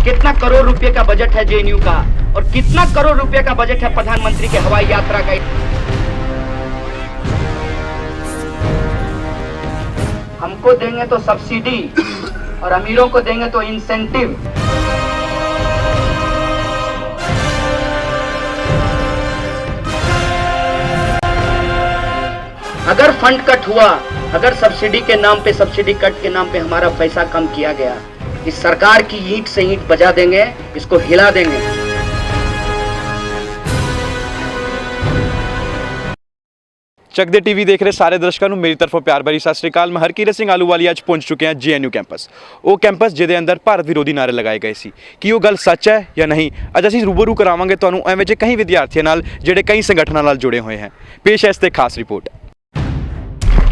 कितना करोड़ रुपए का बजट है जेएनयू का और कितना करोड़ रुपए का बजट है प्रधानमंत्री के हवाई यात्रा का। हमको देंगे तो सब्सिडी और अमीरों को देंगे तो इंसेंटिव। अगर फंड कट हुआ, अगर सब्सिडी के नाम पे, सब्सिडी कट के नाम पे हमारा पैसा कम किया गया, इस सरकार की ईंट से ईंट बजा देंगे, इसको हिला देंगे। ਚੱਕ ਦੇ ਟੀਵੀ ਦੇਖ ਰਹੇ ਸਾਰੇ ਦਰਸ਼ਕਾਂ ਨੂੰ ਮੇਰੀ ਤਰਫੋਂ ਪਿਆਰ ਭਰੀ ਸਤਿ ਸ੍ਰੀ ਅਕਾਲ। ਮੈਂ ਹਰਕੀਰਤ ਸਿੰਘ ਆਲੂਵਾਲੀ ਅੱਜ ਪਹੁੰਚ ਚੁੱਕੇ ਹਾਂ ਜੀਐਨਯੂ ਕੈਂਪਸ। ਉਹ ਕੈਂਪਸ ਜਿਹਦੇ ਅੰਦਰ ਭਾਰਤ ਵਿਰੋਧੀ ਨਾਅਰੇ ਲਗਾਏ ਗਏ ਸੀ। ਕੀ ਉਹ ਗੱਲ ਸੱਚ ਹੈ ਜਾਂ ਨਹੀਂ, ਅੱਜ ਅਸੀਂ ਰੂਬਰੂ ਕਰਾਵਾਂਗੇ ਤੁਹਾਨੂੰ ਐਵੇਂ ਜਿਹੇ ਕਈ ਵਿਦਿਆਰਥੀਆਂ ਨਾਲ ਜਿਹੜੇ ਕਈ ਸੰਗਠਨਾਂ ਨਾਲ जुड़े हुए हैं। पेश है इस पे खास रिपोर्ट।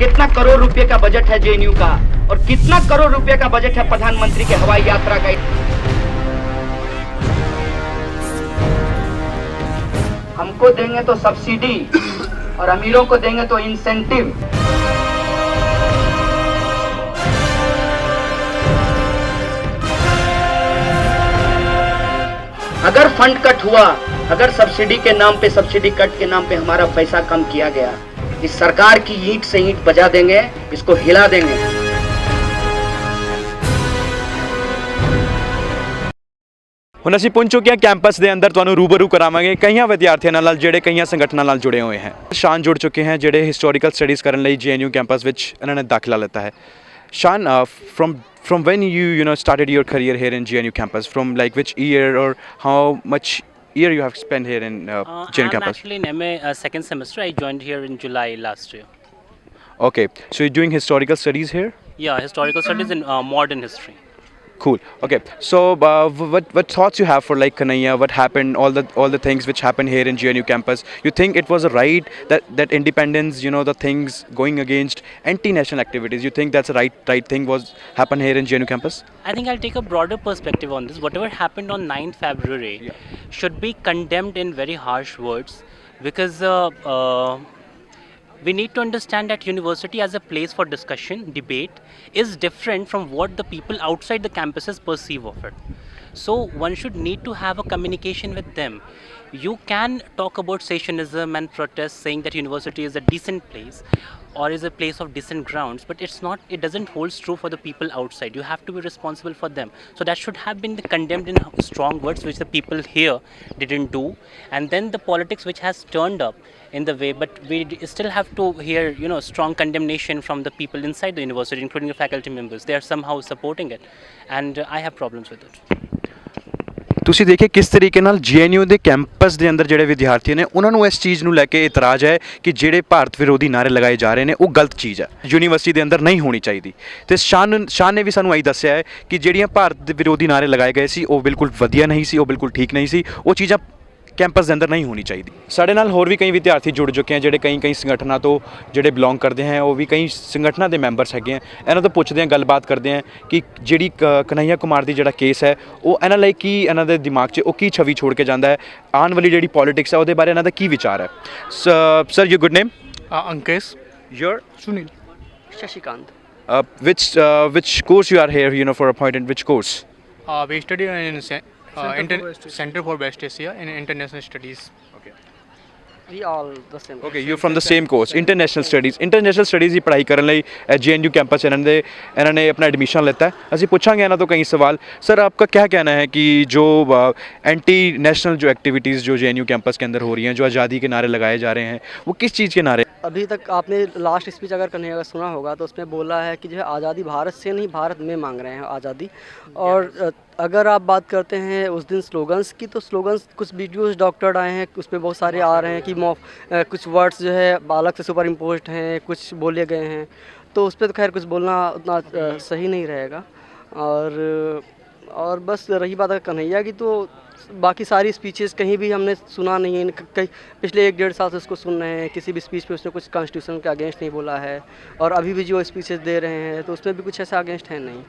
कितना करोड़ रुपए का बजट है जेएनयू का और कितना करोड़ रुपए का बजट है प्रधानमंत्री के हवाई यात्रा का। हमको देंगे तो सब्सिडी और अमीरों को देंगे तो इंसेंटिव। अगर फंड कट हुआ, अगर सब्सिडी के नाम पे, सब्सिडी कट के नाम पे हमारा पैसा कम किया गया, इस सरकार की ईंट से ईंट बजा देंगे, इसको हिला देंगे। ਹੁਣ ਅਸੀਂ ਪਹੁੰਚ ਚੁੱਕੇ ਹਾਂ ਕੈਂਪਸ ਦੇ ਅੰਦਰ, ਤੁਹਾਨੂੰ ਰੂਬਰੂ ਕਰਾਵਾਂਗੇ ਕਈਆਂ ਵਿਦਿਆਰਥੀਆਂ ਨਾਲ ਜਿਹੜੇ ਕਈਆਂ ਸੰਗਠਨਾਂ ਨਾਲ ਜੁੜੇ ਹੋਏ ਹਨ। ਸ਼ਾਨ ਜੁੜ ਚੁੱਕੇ हैं ਜਿਹੜੇ ਹਿਸਟੋਰੀਕਲ ਸਟੱਡੀਜ਼ ਕਰਨ ਲਈ ਜੀਐਨਯੂ ਕੈਂਪਸ ਵਿੱਚ ਇਹਨਾਂ ਨੇ ਦਾਖਲਾ ਲਿੱਤਾ ਹੈ। ਸ਼ਾਨ, from when you started your career here in GNU campus, from like which year or how much year you have spent here in GNU campus? I'm actually in MA second semester. I joined here in July last year. Okay, so you're doing historical studies here? Yeah, historical studies in modern history. Cool. Okay, so what thoughts you have for like Kanhaiya, what happened, all the things which happened here in GNU campus? You think it was a right that independence, the things going against anti-national activities, you think that's a right thing was happen here in GNU campus? I think I'll take a broader perspective on this. Whatever happened on 9th February should be condemned in very harsh words, because we need to understand that university as a place for discussion, debate, is different from what the people outside the campuses perceive of it. So one should need to have a communication with them. You can talk about secessionism and protest, saying that university is a decent place or is a place of decent grounds, but it doesn't hold true for the people outside. You have to be responsible for them. So that should have been condemned in strong words, which the people here didn't do. And then the politics which has turned up in the way, but we still have to hear strong condemnation from the people inside the university, including the faculty members. They are somehow supporting it, and I have problems with it. ਤੁਸੀਂ ਦੇਖੇ ਕਿਸ ਤਰੀਕੇ ਨਾਲ GNU ਦੇ campus ਦੇ ਅੰਦਰ ਜਿਹੜੇ ਵਿਦਿਆਰਥੀ ਨੇ ਉਹਨਾਂ ਨੂੰ ਇਸ ਚੀਜ਼ ਨੂੰ ਲੈ ਕੇ ਇਤਰਾਜ਼ ਹੈ ਕਿ ਜਿਹੜੇ ਭਾਰਤ ਵਿਰੋਧੀ ਨਾਅਰੇ ਲਗਾਏ ਜਾ ਰਹੇ ਨੇ ਉਹ ਗਲਤ ਚੀਜ਼ ਹੈ, ਯੂਨੀਵਰਸਿਟੀ ਦੇ ਅੰਦਰ ਨਹੀਂ ਹੋਣੀ ਚਾਹੀਦੀ। ਤੇ ਸ਼ਾਨ ਨੇ ਵੀ ਸਾਨੂੰ ਇਹੀ ਦੱਸਿਆ ਹੈ ਕਿ ਜਿਹੜੀਆਂ ਭਾਰਤ ਦੇ ਵਿਰੋਧੀ ਨਾਅਰੇ ਲਗਾਏ ਗਏ ਸੀ ਉਹ ਬਿਲਕੁਲ ਵਧੀਆ ਨਹੀਂ ਸੀ, ਉਹ ਬਿਲਕੁਲ ਠੀਕ ਨਹੀਂ ਸੀ, ਉਹ ਚੀਜ਼ਾਂ ਕੈਂਪਸ ਦੇ ਅੰਦਰ ਨਹੀਂ ਹੋਣੀ ਚਾਹੀਦੀ। ਸਾਡੇ ਨਾਲ ਹੋਰ ਵੀ ਕਈ ਵਿਦਿਆਰਥੀ ਜੁੜ ਚੁੱਕੇ ਹਨ ਜਿਹੜੇ ਕਈ ਸੰਗਠਨਾਂ ਤੋਂ ਜਿਹੜੇ ਬਿਲੋਂਗ ਕਰਦੇ ਹਨ, ਉਹ ਵੀ ਕਈ ਸੰਗਠਨਾਂ ਦੇ ਮੈਂਬਰਸ ਹੈਗੇ ਆ। ਇਹਨਾਂ ਤੋਂ ਪੁੱਛਦੇ ਹਾਂ, ਗੱਲਬਾਤ ਕਰਦੇ ਹਾਂ ਕਿ ਜਿਹੜੀ ਕਨ੍ਹਈਆ ਕੁਮਾਰ ਦੀ ਜਿਹੜਾ ਕੇਸ ਹੈ ਉਹ ਇਹਨਾਂ ਲਈ ਕੀ, ਇਹਨਾਂ ਦੇ ਦਿਮਾਗ 'ਚ ਉਹ ਕੀ ਛਵੀ ਛੋੜ ਕੇ ਜਾਂਦਾ ਹੈ, ਆਉਣ ਵਾਲੀ ਜਿਹੜੀ ਪੋਲੀਟਿਕਸ ਹੈ ਉਹਦੇ ਬਾਰੇ ਇਹਨਾਂ ਦਾ ਕੀ ਵਿਚਾਰ ਹੈ। Sir, you good name? Ankesh. Your Sunil. Shashikant. which course you are here for appointed, which course? We study in Center for West Asia in International Studies. We all the same. Okay, you're from the same course, international studies ਦੀ ਪੜ੍ਹਾਈ ਕਰਨ ਲਈ GNU campus ਇਹਨਾਂ ਨੇ अपना admission लेता है। ਅਸੀਂ ਪੁੱਛਾਂਗੇ ਇਹਨਾਂ ਤੋਂ ਕਈ सवाल। सर, आपका क्या कहना है कि जो एंटी नेशनल जो एक्टिविटीज़ जो GNU कैंपस के अंदर हो रही हैं, जो आज़ादी के नारे लगाए जा रहे हैं, वो किस चीज़ के नारे? अभी तक आपने लास्ट स्पीच अगर कन्हैया का सुना होगा तो उसमें बोला है कि जो है आज़ादी भारत से नहीं, भारत में मांग रहे हैं आज़ादी। और अगर आप बात करते हैं उस दिन स्लोगन्स की, तो स्लोगन्स कुछ वीडियोस डॉक्टर्ड आए हैं, उसमें बहुत सारे आ रहे हैं कि कुछ वर्ड्स जो है अलग से सुपर इम्पोज्ड हैं, कुछ बोले गए हैं, तो उस पर तो खैर कुछ बोलना उतना सही नहीं रहेगा। और बस रही बात है कन्हैया की, तो बाकी सारी स्पीचेस कहीं भी हमने सुना नहीं है। कहीं पिछले 1-1.5 साल से उसको सुन रहे हैं, किसी भी स्पीच पे उसने कुछ कॉन्स्टिट्यूशन के अगेंस्ट नहीं बोला है, और अभी भी जो स्पीचेस दे रहे हैं तो उसमें भी कुछ ऐसा अगेंस्ट है नहीं।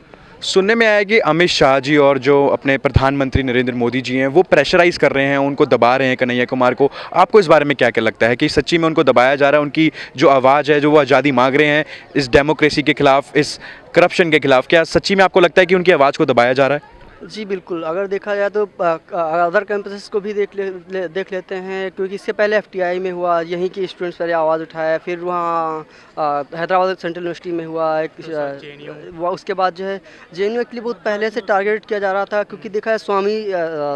सुनने में आया कि अमित शाह जी और जो अपने प्रधानमंत्री नरेंद्र मोदी जी हैं वो प्रेशराइज कर रहे हैं, उनको दबा रहे हैं कन्हैया कुमार को। आपको इस बारे में क्या लगता है कि सच्ची में उनको दबाया जा रहा है? उनकी जो आवाज़ है, जो वो आज़ादी मांग रहे हैं इस डेमोक्रेसी के ख़िलाफ़, इस करप्शन के ख़िलाफ़, क्या सच्ची में आपको लगता है कि उनकी आवाज़ को दबाया जा रहा है? जी बिल्कुल, अगर देखा जाए तो अदर कैंपसेस को भी देख लेते हैं, क्योंकि इससे पहले एफटीआई में हुआ, यहीं के स्टूडेंट्स पहले आवाज़ उठाया, फिर वहाँ हैदराबाद सेंट्रल यूनिवर्सिटी में हुआ एक उसके बाद जो है जेएनयू एक्चुअली बहुत पहले से टारगेट किया जा रहा था, क्योंकि देखा है स्वामी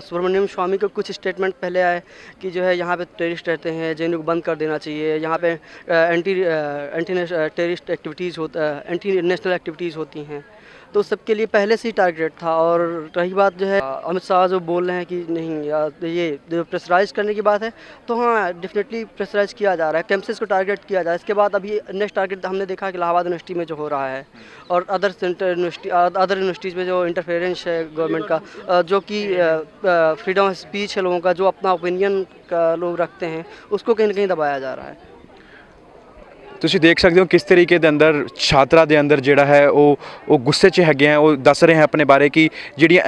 सुब्रमण्यम स्वामी के कुछ स्टेटमेंट पहले आए कि जो है यहाँ पे टेररिस्ट रहते हैं, जेएनयू को बंद कर देना चाहिए, यहाँ पे anti terrorist activities anti national activities होती हैं, तो सबके लिए पहले से ही टारगेट था। और रही बात जो है अमित शाह जो बोल रहे हैं कि नहीं ये जो प्रेशराइज करने की बात है, तो हाँ डेफिनेटली प्रेशराइज किया जा रहा है, कैंपसेस को टारगेट किया जा रहा है। इसके बाद अभी नेक्स्ट टारगेट हमने देखा कि इलाहाबाद यूनिवर्सिटी में जो हो रहा है और अदर यूनिवर्सिटीज़ में जो इंटरफेरेंस है गवर्नमेंट का, जो कि फ्रीडम ऑफ स्पीच है लोगों का, जो अपना ओपिनियन का लोग रखते हैं, उसको कहीं ना कहीं दबाया जा रहा है। ਤੁਸੀਂ ਦੇਖ ਸਕਦੇ ਹੋ ਕਿਸ ਤਰੀਕੇ ਦੇ ਅੰਦਰ ਛਾਤਰਾ ਦੇ ਅੰਦਰ ਜਿਹੜਾ ਹੈ ਉਹ ਗੁੱਸੇ 'ਚ ਹੈਗੇ ਆ, ਉਹ ਦੱਸ ਰਹੇ ਹਨ ਆਪਣੇ ਬਾਰੇ ਕਿ ਜਿਹੜੀਆਂ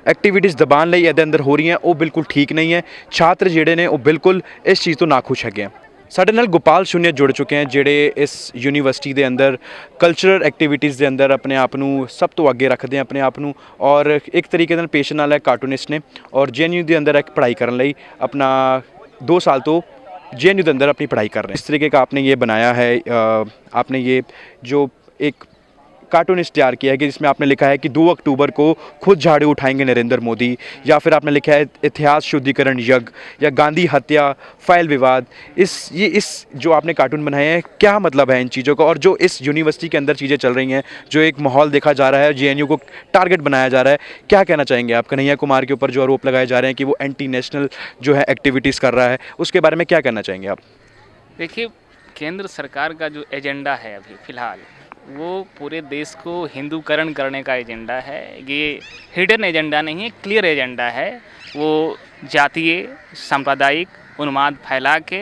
ਐਕਟੀਵਿਟੀਜ਼ ਦਬਾਉਣ ਲਈ ਇਹਦੇ ਅੰਦਰ ਹੋ ਰਹੀਆਂ ਉਹ ਬਿਲਕੁਲ ਠੀਕ ਨਹੀਂ ਹੈ। ਛਾਤਰ ਜਿਹੜੇ ਨੇ ਉਹ ਬਿਲਕੁਲ ਇਸ ਚੀਜ਼ ਤੋਂ ਨਾਖੁਸ਼ ਹੈਗੇ ਆ। ਸਾਡੇ ਨਾਲ ਗੋਪਾਲ ਸ਼ੂਨਿਆ ਜੁੜ ਚੁੱਕੇ ਹਨ, ਜਿਹੜੇ ਇਸ ਯੂਨੀਵਰਸਿਟੀ ਦੇ ਅੰਦਰ ਕਲਚਰਲ ਐਕਟੀਵਿਟੀਜ਼ ਦੇ ਅੰਦਰ ਆਪਣੇ ਆਪ ਨੂੰ ਸਭ ਤੋਂ ਅੱਗੇ ਰੱਖਦੇ ਆ ਆਪਣੇ ਆਪ ਨੂੰ, ਔਰ ਇੱਕ ਤਰੀਕੇ ਨਾਲ ਪੇਸ਼ੇ ਨਾਲ ਹੈ ਕਾਰਟੂਨਿਸਟ ਨੇ, ਔਰ ਜੇਐਨਯੂ ਦੇ ਅੰਦਰ ਇੱਕ ਪੜ੍ਹਾਈ ਕਰਨ ਲਈ ਆਪਣਾ 2 साल तो जेएनयू के अंदर अपनी पढ़ाई कर रहे हैं। इस तरीके का आपने ये बनाया है, आपने ये जो एक कार्टूनिस्ट तैयार किया है कि जिसमें आपने लिखा है कि 2 अक्टूबर को खुद झाड़ू उठाएंगे नरेंद्र मोदी, या फिर आपने लिखा है इतिहास शुद्धिकरण यज्ञ या गांधी हत्या फाइल विवाद। इस जो आपने कार्टून बनाए हैं, क्या मतलब है इन चीज़ों का, और जो इस यूनिवर्सिटी के अंदर चीज़ें चल रही हैं, जो एक माहौल देखा जा रहा है, जेएनयू को टारगेट बनाया जा रहा है, क्या कहना चाहेंगे आप? कन्हैया कुमार के ऊपर जो आरोप लगाए जा रहे हैं कि वो एंटी नेशनल जो है एक्टिविटीज़ कर रहा है, उसके बारे में क्या कहना चाहेंगे आप? देखिए, केंद्र सरकार का जो एजेंडा है अभी फ़िलहाल, वो पूरे देश को हिंदूकरण करने का एजेंडा है। ये हिडन एजेंडा नहीं है, क्लियर एजेंडा है। वो जातीय सांप्रदायिक उन्माद फैला के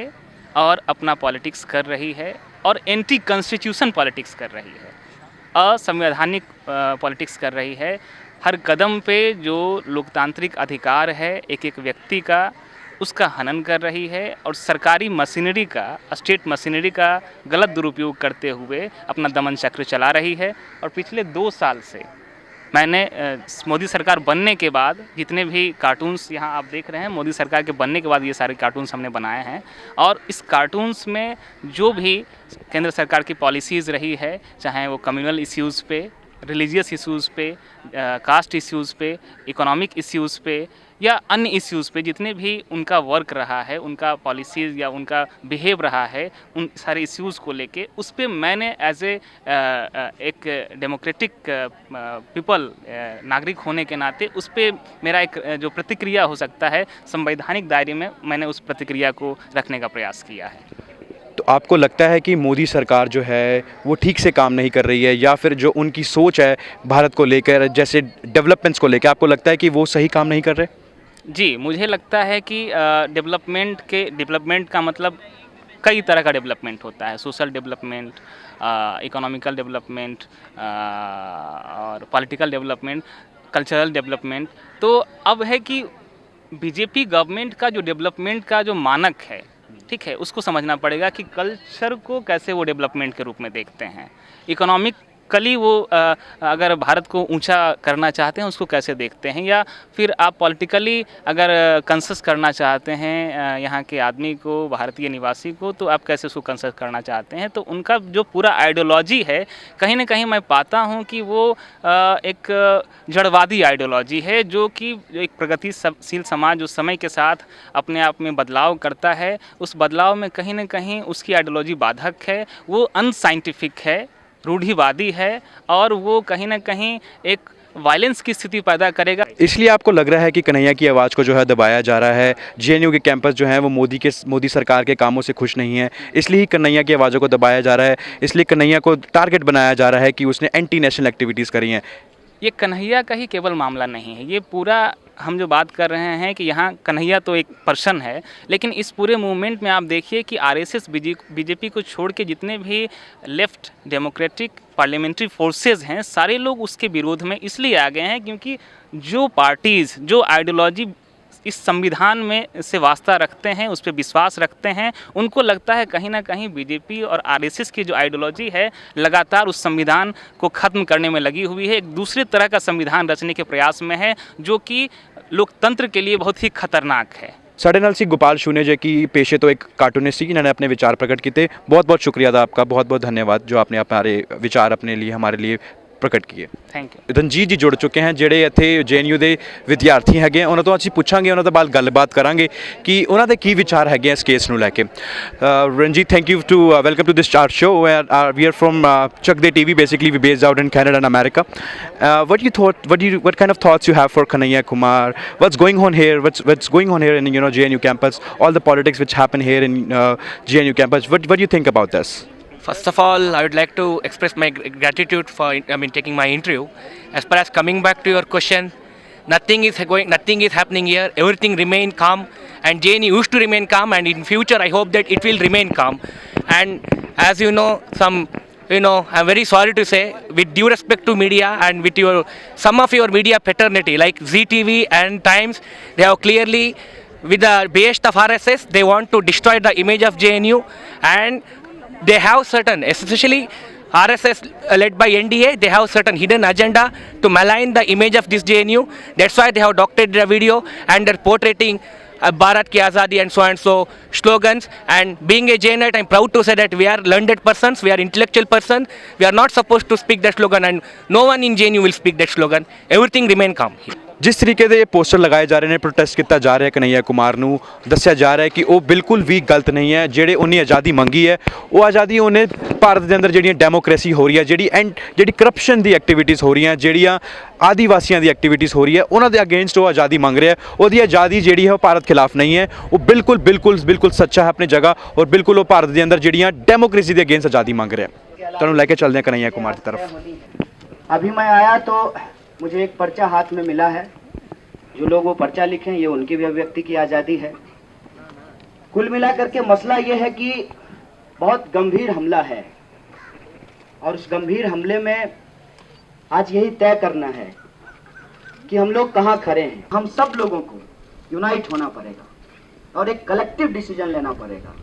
और अपना पॉलिटिक्स कर रही है, और एंटी कॉन्स्टिट्यूशन पॉलिटिक्स कर रही है, असंवैधानिक पॉलिटिक्स कर रही है। हर कदम पे जो लोकतांत्रिक अधिकार है एक एक व्यक्ति का, उसका हनन कर रही है, और सरकारी मशीनरी का, स्टेट मशीनरी का गलत दुरुपयोग करते हुए अपना दमन चक्र चला रही है। और पिछले 2 साल से मैंने मोदी सरकार बनने के बाद जितने भी कार्टून्स यहाँ आप देख रहे हैं, मोदी सरकार के बनने के बाद ये सारे कार्टून्स हमने बनाए हैं, और इस कार्टून्स में जो भी केंद्र सरकार की पॉलिसीज़ रही है, चाहे वो कम्युनल इश्यूज़ पे, रिलीजियस इश्यूज़ पे, कास्ट इश्यूज़ पे, इकोनॉमिक इश्यूज़ पे या अन्य इश्यूज़ पे, जितने भी उनका वर्क रहा है, उनका पॉलिसीज़ या उनका बिहेव रहा है, उन सारे इश्यूज़ को लेके उस पर मैंने एज ए एक डेमोक्रेटिक पीपल नागरिक होने के नाते उस पर मेरा एक जो प्रतिक्रिया हो सकता है संवैधानिक दायरे में, मैंने उस प्रतिक्रिया को रखने का प्रयास किया है। तो आपको लगता है कि मोदी सरकार जो है वो ठीक से काम नहीं कर रही है, या फिर जो उनकी सोच है भारत को लेकर, जैसे डेवलपमेंट्स को लेकर, आपको लगता है कि वो सही काम नहीं कर रहे? जी, मुझे लगता है कि डेवलपमेंट का मतलब कई तरह का डेवलपमेंट होता है। सोशल डेवलपमेंट, इकोनॉमिकल डेवलपमेंट, और पॉलिटिकल डेवलपमेंट, कल्चरल डेवलपमेंट। तो अब है कि बीजेपी गवर्नमेंट का जो डेवलपमेंट का जो मानक है, ठीक है, उसको समझना पड़ेगा कि कल्चर को कैसे वो डेवलपमेंट के रूप में देखते हैं, इकोनॉमिकली वो अगर भारत को ऊंचा करना चाहते हैं उसको कैसे देखते हैं, या फिर आप पॉलिटिकली अगर कंसस करना चाहते हैं यहाँ के आदमी को, भारतीय निवासी को, तो आप कैसे उसको कंसस करना चाहते हैं। तो उनका जो पूरा आइडियोलॉजी है, कहीं ना कहीं मैं पाता हूँ कि वो एक जड़वादी आइडियोलॉजी है, जो कि एक प्रगतिशील समाज जो समय के साथ अपने आप में बदलाव करता है, उस बदलाव में कहीं ना कहीं उसकी आइडियोलॉजी बाधक है, वो अनसाइंटिफिक है, रूढ़िवादी है, और वो कहीं ना कहीं एक वायलेंस की स्थिति पैदा करेगा। इसलिए आपको लग रहा है कि कन्हैया की आवाज़ को जो है दबाया जा रहा है, जेएनयू के कैंपस जो हैं वो मोदी सरकार के कामों से खुश नहीं है, इसलिए ही कन्हैया की आवाज़ों को दबाया जा रहा है, इसलिए कन्हैया को टारगेट बनाया जा रहा है कि उसने एंटी नेशनल एक्टिविटीज़ करी हैं। ये कन्हैया का ही केवल मामला नहीं है, ये पूरा हम जो बात कर रहे हैं कि यहाँ कन्हैया तो एक पर्सन है, लेकिन इस पूरे मूवमेंट में आप देखिए कि आरएसएस बीजेपी को छोड़ के जितने भी लेफ्ट डेमोक्रेटिक पार्लियामेंट्री फोर्सेस हैं, सारे लोग उसके विरोध में इसलिए आ गए हैं क्योंकि जो पार्टीज़ जो आइडियोलॉजी इस संविधान में से वास्ता रखते हैं, उस पर विश्वास रखते हैं। उनको लगता है कहीं ना कहीं बीजेपी और आरएसएस की जो आइडियोलॉजी है लगातार उस संविधान को ख़त्म करने में लगी हुई है, एक दूसरे तरह का संविधान रचने के प्रयास में है, जो कि लोकतंत्र के लिए बहुत ही खतरनाक है। ਸਾਡੇ ਨਾਲ ਸੀ ਗੋਪਾਲ ਸ਼ੂਨੇ जो कि पेशे तो एक कार्टूनिस्ट ਸੀ जिन्होंने अपने विचार प्रकट किए। बहुत बहुत शुक्रिया था आपका, बहुत बहुत धन्यवाद जो आपने हमारे विचार अपने लिए हमारे लिए प्रकट किए। Thank you. ਰਣਜੀਤ ਜੀ ਜੁੜ ਚੁੱਕੇ ਹਨ ਜਿਹੜੇ ਇੱਥੇ JNU ਦੇ ਵਿਦਿਆਰਥੀ ਹੈਗੇ ਆ, ਉਹਨਾਂ ਤੋਂ ਅਸੀਂ ਪੁੱਛਾਂਗੇ, ਉਹਨਾਂ ਦੇ ਬਾਅਦ ਗੱਲਬਾਤ ਕਰਾਂਗੇ ਕਿ ਉਹਨਾਂ ਦੇ ਕੀ ਵਿਚਾਰ ਹੈਗੇ ਆ ਇਸ ਕੇਸ ਨੂੰ ਲੈ ਕੇ। Ranjit, thank you to welcome to this chat show where we are from Chak De TV, basically we based out in Canada and America. What kind of thoughts you have for Kanhaiya Kumar? What's going on here? What's going on here in JNU campus? All the politics which happen here in JNU campus. What do you think about this? First of all, I would like to express my gratitude for taking my interview. As far as coming back to your question, nothing is happening here. Everything remain calm, and JNU used to remain calm, and in future I hope that it will remain calm. And as you know, I'm very sorry to say, with due respect to media and with some of your media fraternity like ZTV and Times, they have clearly, with the behest of RSS, they want to destroy the image of JNU, and they have certain, especially RSS led by NDA, they have certain hidden agenda to malign the image of this JNU. That's why they have doctored the video and they're portraying Bharat Ki Azadi and so slogans. And being a Jainite, I'm proud to say that we are learned persons, we are intellectual persons. We are not supposed to speak that slogan, and no one in JNU will speak that slogan. Everything remain calm here. ਜਿਸ ਤਰੀਕੇ ਦੇ poster ਲਗਾਏ ਜਾ ਰਹੇ ਨੇ, protest ਕੀਤਾ ਜਾ ਰਿਹਾ ਕਨ੍ਹਈਆ ਕੁਮਾਰ ਨੂੰ ਦੱਸਿਆ ਜਾ ਰਿਹਾ ਕਿ ਉਹ ਬਿਲਕੁਲ ਵੀ ਗਲਤ ਨਹੀਂ ਹੈ। ਜਿਹੜੇ ਉਹਨੇ ਆਜ਼ਾਦੀ ਮੰਗੀ ਹੈ, ਉਹ ਆਜ਼ਾਦੀ ਉਹਨੇ ਭਾਰਤ ਦੇ ਅੰਦਰ ਜਿਹੜੀਆਂ ਡੈਮੋਕ੍ਰੇਸੀ ਹੋ ਰਹੀ ਹੈ, ਜਿਹੜੀ ਕਰਪਸ਼ਨ ਦੀ ਐਕਟੀਵਿਟੀਜ਼ ਹੋ ਰਹੀਆਂ, ਜਿਹੜੀਆਂ ਆਦੀਵਾਸੀਆਂ ਦੀ ਐਕਟੀਵਿਟੀਜ਼ ਹੋ ਰਹੀ ਹੈ, ਉਹਨਾਂ ਦੇ ਅਗੇਂਸਟ ਉਹ ਆਜ਼ਾਦੀ ਮੰਗ ਰਿਹਾ। ਉਹਦੀ ਆਜ਼ਾਦੀ ਜਿਹੜੀ ਹੈ ਉਹ ਭਾਰਤ ਖਿਲਾਫ ਨਹੀਂ ਹੈ, ਉਹ ਬਿਲਕੁਲ ਸੱਚਾ ਹੈ ਆਪਣੀ ਜਗ੍ਹਾ, ਔਰ ਬਿਲकुल ਉਹ ਭਾਰਤ ਦੇ ਅੰਦਰ ਜਿਹੜੀਆਂ ਡੈਮੋਕ੍ਰੇਸੀ ਦੇ ਅਗੇਂਸਟ ਆਜ਼ਾਦੀ ਮੰਗ ਰਿਹਾ। ਤੁਹਾਨੂੰ ਲੈ ਕੇ ਚੱਲਦੇ ਹਾਂ ਕਨ੍ਹਈਆ ਕੁਮਾਰ ਦੀ तरफ। अभी मैं आया तो मुझे एक पर्चा हाथ में मिला है। जो लोग वो पर्चा लिखे हैं, ये उनकी भी अभिव्यक्ति की आज़ादी है। कुल मिलाकर के मसला ये है कि बहुत गंभीर हमला है, और उस गंभीर हमले में आज यही तय करना है कि हम लोग कहाँ खड़े हैं। हम सब लोगों को यूनाइट होना पड़ेगा और एक कलेक्टिव डिसीजन लेना पड़ेगा।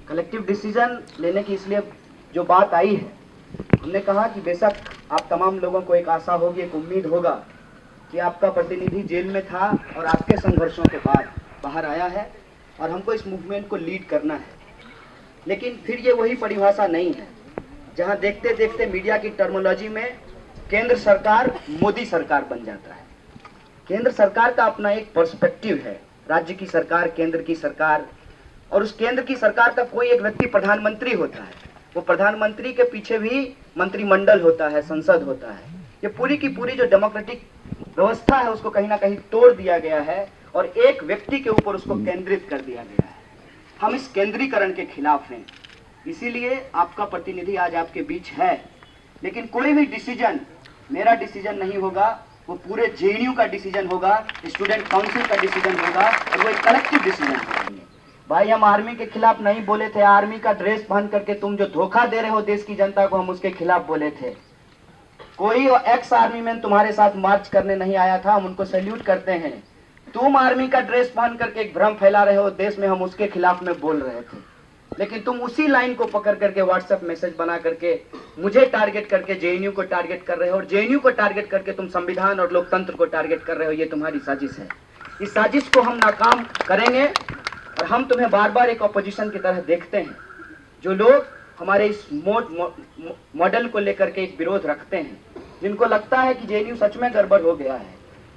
कलेक्टिव डिसीजन लेने की इसलिए जो बात आई है, हमने कहा कि बेशक आप तमाम लोगों को एक आशा होगी, एक उम्मीद होगा कि आपका प्रतिनिधि जेल में था और आपके संघर्षों के बाद बाहर आया है और हमको इस मूवमेंट को लीड करना है। लेकिन फिर ये वही परिभाषा नहीं है जहां देखते देखते मीडिया की टर्मिनोलॉजी में केंद्र सरकार मोदी सरकार बन जाता है। केंद्र सरकार का अपना एक पर्सपेक्टिव है, राज्य की सरकार, केंद्र की सरकार, और उस केंद्र की सरकार का कोई एक व्यक्ति प्रधानमंत्री होता है। वो प्रधानमंत्री के पीछे भी मंत्रिमंडल होता है, संसद होता है। ये पूरी की पूरी जो डेमोक्रेटिक व्यवस्था है उसको कहीं ना कहीं तोड़ दिया गया है और एक व्यक्ति के ऊपर उसको केंद्रित कर दिया गया है। हम इस केंद्रीकरण के खिलाफ हैं, इसीलिए आपका प्रतिनिधि आज आपके बीच है। लेकिन कोई भी डिसीजन मेरा डिसीजन नहीं होगा, वो पूरे JNU का डिसीजन होगा, स्टूडेंट काउंसिल का डिसीजन होगा, और वो एक कलेक्टिव डिसीजन होगा। भाई, हम आर्मी के खिलाफ नहीं बोले थे। आर्मी का ड्रेस पहन करके तुम जो धोखा दे रहे हो देश की जनता को, हम उसके खिलाफ बोले थे। कोई एक्स आर्मी मैन तुम्हारे साथ मार्च करने नहीं आया था, हम उनको सैल्यूट करते हैं। तुम आर्मी का ड्रेस पहन करके एक भ्रम फैला रहे हो देश में, हम उसके खिलाफ में बोल रहे थे। लेकिन तुम उसी लाइन को पकड़ करके व्हाट्सएप मैसेज बना करके मुझे टारगेट करके JNU को टारगेट कर रहे हो, और JNU को टारगेट करके तुम संविधान और लोकतंत्र को टारगेट कर रहे हो। ये तुम्हारी साजिश है। इस साजिश को हम नाकाम करेंगे, और हम तुम्हें बार बार एक ऑपोजिशन की तरह देखते हैं। जो लोग हमारे इस मॉडल को लेकर के एक विरोध रखते हैं, जिनको लगता है कि JNU सच में गड़बड़ हो गया है,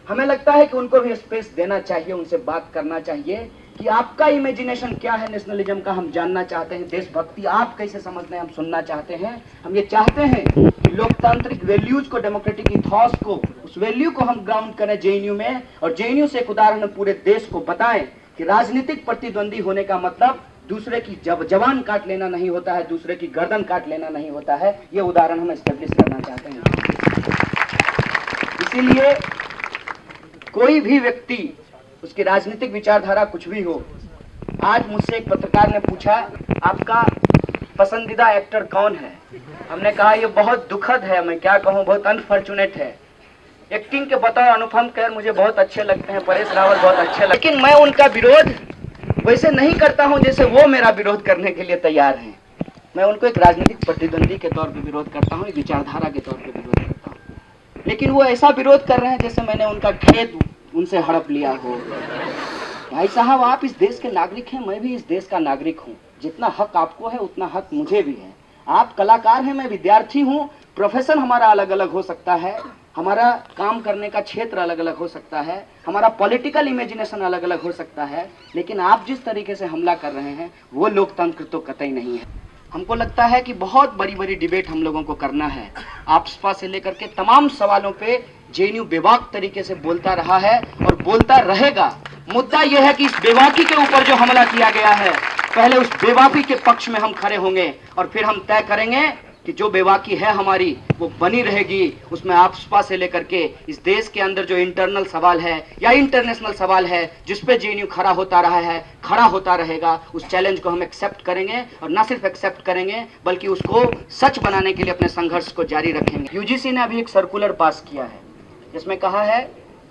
हमें लगता है कि उनको भी स्पेस देना चाहिए, उनसे बात करना चाहिए कि आपका इमेजिनेशन क्या है नेशनलिज्म का, हम जानना चाहते हैं। देशभक्ति आप कैसे समझते हैं, हम सुनना चाहते हैं। हम ये चाहते हैं कि लोकतांत्रिक वैल्यूज को, डेमोक्रेटिक इथॉस को, उस वैल्यू को हम ग्राउंड करें JNU में, और JNU से एक उदाहरण पूरे देश को बताएं कि राजनीतिक प्रतिद्वंदी होने का मतलब दूसरे की जवान काट लेना नहीं होता है, दूसरे की गर्दन काट लेना नहीं होता है। ये उदाहरण हम एस्टेब्लिश करना चाहते हैं। इसीलिए कोई भी व्यक्ति, उसकी राजनीतिक विचारधारा कुछ भी हो, आज मुझसे एक पत्रकार ने पूछा आपका पसंदीदा एक्टर कौन है। हमने कहा ये बहुत दुखद है, मैं क्या कहूँ, बहुत अनफॉर्चुनेट है एक्टिंग के बताओ अनुपम खेर मुझे बहुत अच्छे लगते हैं, परेश रावल बहुत अच्छे लगते हैं, लेकिन मैं उनका विरोध वैसे नहीं करता हूं जैसे वो मेरा विरोध करने के लिए तैयार हैं। मैं उनको एक राजनीतिक प्रतिद्वंदी के तौर पे विरोध करता हूं, एक विचारधारा के तौर पे विरोध करता हूं, लेकिन वो ऐसा विरोध कर रहे हैं जैसे मैंने उनका खेत उनसे हड़प लिया हो। भाई साहब, आप इस देश के नागरिक हैं, मैं भी इस देश का नागरिक हूं। जितना हक आपको है उतना हक मुझे भी है। आप कलाकार हैं, मैं विद्यार्थी हूं। प्रोफेशन हमारा अलग अलग हो सकता है, हमारा काम करने का क्षेत्र अलग अलग हो सकता है, हमारा पॉलिटिकल इमेजिनेशन अलग अलग हो सकता है, लेकिन आप जिस तरीके से हमला कर रहे हैं वो लोकतंत्र तो कतई नहीं है। हमको लगता है कि बहुत बड़ी बड़ी डिबेट हम लोगों को करना है। आपसपा से लेकर के तमाम सवालों पे जेएनयू बेबाक तरीके से बोलता रहा है और बोलता रहेगा। मुद्दा यह है कि इस बेबाकी के ऊपर जो हमला किया गया है, पहले उस बेबाकी के पक्ष में हम खड़े होंगे और फिर हम तय करेंगे कि जो बेबाकी है हमारी वो बनी रहेगी। उसमें आपसपा से लेकर के इस देश के अंदर जो इंटरनल सवाल है या इंटरनेशनल सवाल है जिस पे जेएनयू खड़ा होता रहा है, खड़ा होता रहेगा, उस चैलेंज को हम एक्सेप्ट करेंगे और न सिर्फ एक्सेप्ट करेंगे बल्कि उसको सच बनाने के लिए अपने संघर्ष को जारी रखेंगे। यूजीसी ने अभी एक सर्कुलर पास किया है जिसमें कहा है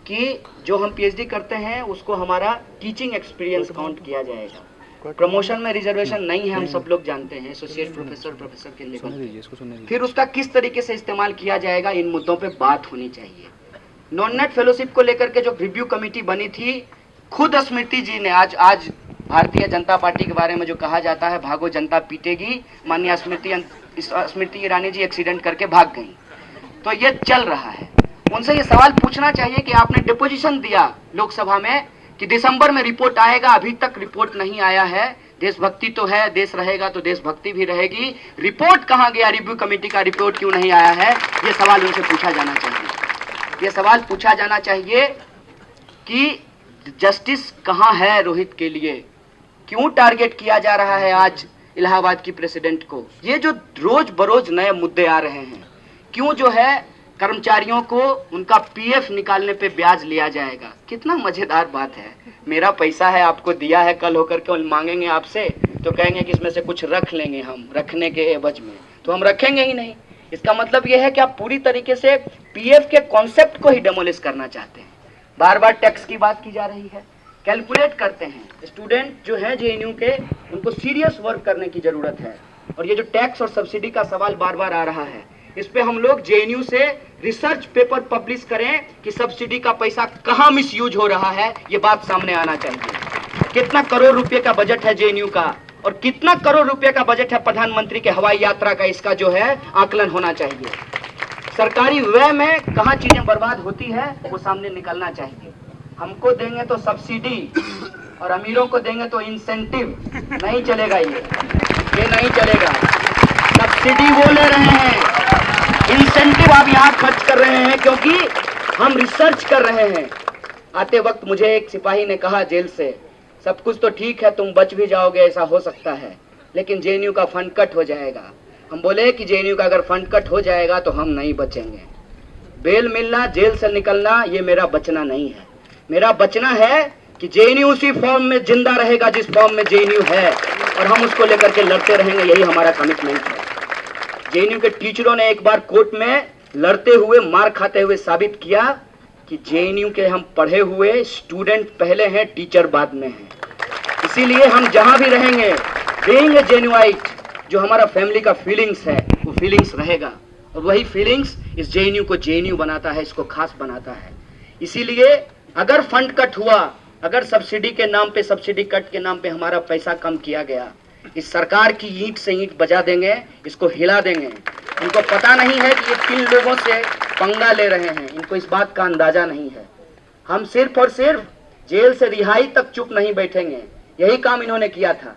कि जो हम पीएचडी करते हैं उसको हमारा टीचिंग एक्सपीरियंस काउंट किया जाएगा। प्रमोशन में रिजर्वेशन नहीं है, हम सब लोग जानते हैं, एसोसिएट प्रोफेसर के लेवल पे। फिर उसका किस तरीके से इस्तेमाल किया जाएगा, इन मुद्दों पे बात होनी चाहिए। नॉन नेट फेलोशिप को लेकर के जो रिव्यू कमेटी बनी थी, खुद स्मृति जी ने आज भारतीय जनता पार्टी के बारे में जो कहा जाता है भागो जनता पीटेगी, माननीय स्मृति ईरानी जी एक्सीडेंट करके भाग गई, तो ये चल रहा है। उनसे ये सवाल पूछना चाहिए कि आपने डिपोजिशन दिया लोकसभा में कि दिसंबर में रिपोर्ट आएगा, अभी तक रिपोर्ट नहीं आया है। देशभक्ति तो है, देश रहेगा तो देशभक्ति भी रहेगी, रिपोर्ट कहाँ गया, रिव्यू कमेटी का रिपोर्ट क्यों नहीं आया है, ये सवाल उनसे पूछा जाना चाहिए। ये सवाल पूछा जाना चाहिए कि जस्टिस कहाँ है रोहित के लिए, क्यों टारगेट किया जा रहा है आज इलाहाबाद की प्रेसिडेंट को। ये जो रोज बरोज नए मुद्दे आ रहे हैं, क्यों जो है कर्मचारियों को उनका पीएफ निकालने पे ब्याज लिया जाएगा, कितना मजेदार बात है। मेरा पैसा है, आपको दिया है, कल होकर के मांगेंगे आपसे तो कहेंगे कि इसमें से कुछ रख लेंगे हम, रखने के एवज में, तो हम रखेंगे ही नहीं। इसका मतलब यह है कि आप पूरी तरीके से पीएफ के कॉन्सेप्ट को ही डेमोलिश करना चाहते हैं। बार बार टैक्स की बात की जा रही है, कैलकुलेट करते हैं। स्टूडेंट जो है जेएनयू के, उनको सीरियस वर्क करने की जरूरत है। और ये जो टैक्स और सब्सिडी का सवाल बार बार आ रहा है, इस पे हम लोग जेएनयू से रिसर्च पेपर पब्लिश करें कि सब्सिडी का पैसा कहां मिसयूज हो रहा है, ये बात सामने आना चाहिए। कितना करोड़ रुपए का बजट है जेएनयू का और कितना करोड़ रुपए का बजट है प्रधानमंत्री के हवाई यात्रा का, इसका जो है आकलन होना चाहिए। सरकारी व्यय में कहां चीजें बर्बाद होती है वो सामने निकलना चाहिए। हमको देंगे तो सब्सिडी और अमीरों को देंगे तो इंसेंटिव, नहीं चलेगा, ये नहीं चलेगा। सब्सिडी वो ले रहे हैं, इंसेंटिव आप यहाँ खर्च कर रहे हैं क्योंकि हम रिसर्च कर रहे हैं। आते वक्त मुझे एक सिपाही ने कहा जेल से, सब कुछ तो ठीक है, तुम बच भी जाओगे, ऐसा हो सकता है, लेकिन जेएनयू का फंड कट हो जाएगा। हम बोले कि जेएनयू का अगर फंड कट हो जाएगा तो हम नहीं बचेंगे। बेल मिलना, जेल से निकलना, ये मेरा बचना नहीं है। मेरा बचना है कि जेएनयू उसी फॉर्म में जिंदा रहेगा जिस फॉर्म में जेएनयू है, और हम उसको लेकर के लड़ते रहेंगे, यही हमारा कमिटमेंट है। जेएनयू के टीचरों ने एक बार कोर्ट में लड़ते हुए, मार खाते हुए साबित किया कि जेएनयू के हम पढ़े हुए स्टूडेंट पहले हैं, टीचर बाद में हैं। इसीलिए हम जहां भी रहेंगे, बीइंग ए जेएनयूआइट, जो हमारा फैमिली का फीलिंग्स है वो फीलिंग्स रहेगा, और वही फीलिंग्स इस जेएनयू को जेएनयू बनाता है, इसको खास बनाता है। इसीलिए अगर फंड कट हुआ, अगर सब्सिडी के नाम पे, सब्सिडी कट के नाम पे हमारा पैसा कम किया गया, इस सरकार की ईंट से ईंट बजा देंगे, इसको हिला देंगे। इनको पता नहीं है कि ये किन लोगों से पंगा ले रहे हैं, इनको इस बात का अंदाजा नहीं है। हम सिर्फ और सिर्फ जेल से रिहाई तक चुप नहीं बैठेंगे, यही काम इन्होंने किया था।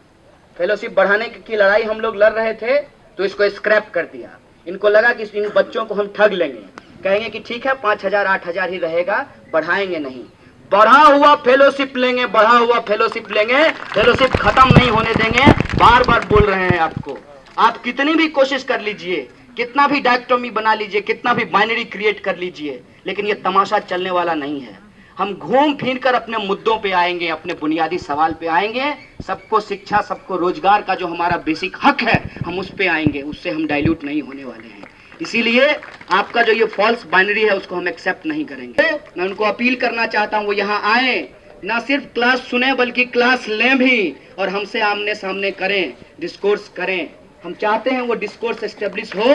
फेलोशिप बढ़ाने की लड़ाई हम लोग लड़ रहे थे तो इसको स्क्रैप कर दिया। इनको लगा कि इन बच्चों को हम ठग लेंगे, कहेंगे कि ठीक है 5,000 8,000 ही रहेगा, बढ़ाएंगे नहीं। बढ़ा हुआ फेलोशिप लेंगे, बढ़ा हुआ फेलोशिप लेंगे, फेलोशिप खत्म नहीं होने देंगे। बार बार बोल रहे हैं आपको, आप कितनी भी कोशिश कर लीजिए, कितना भी डायक्टोमी बना लीजिए, कितना भी बाइनरी क्रिएट कर लीजिए, लेकिन ये तमाशा चलने वाला नहीं है। हम घूम फिर कर अपने मुद्दों पे आएंगे, अपने बुनियादी सवाल पे आएंगे। सबको शिक्षा, सबको रोजगार का जो हमारा बेसिक हक है, हम उस पे आएंगे, उससे हम डाइल्यूट नहीं होने वाले हैं। इसीलिए आपका जो ये फॉल्स बाइनरी है उसको हम एक्सेप्ट नहीं करेंगे। मैं उनको अपील करना चाहता हूँ वो यहाँ आए, ना सिर्फ क्लास सुने बल्कि क्लास लें भी और हमसे आमने सामने करें, डिस्कोर्स करें। हम चाहते हैं वो डिस्कोर्स एस्टेब्लिश हो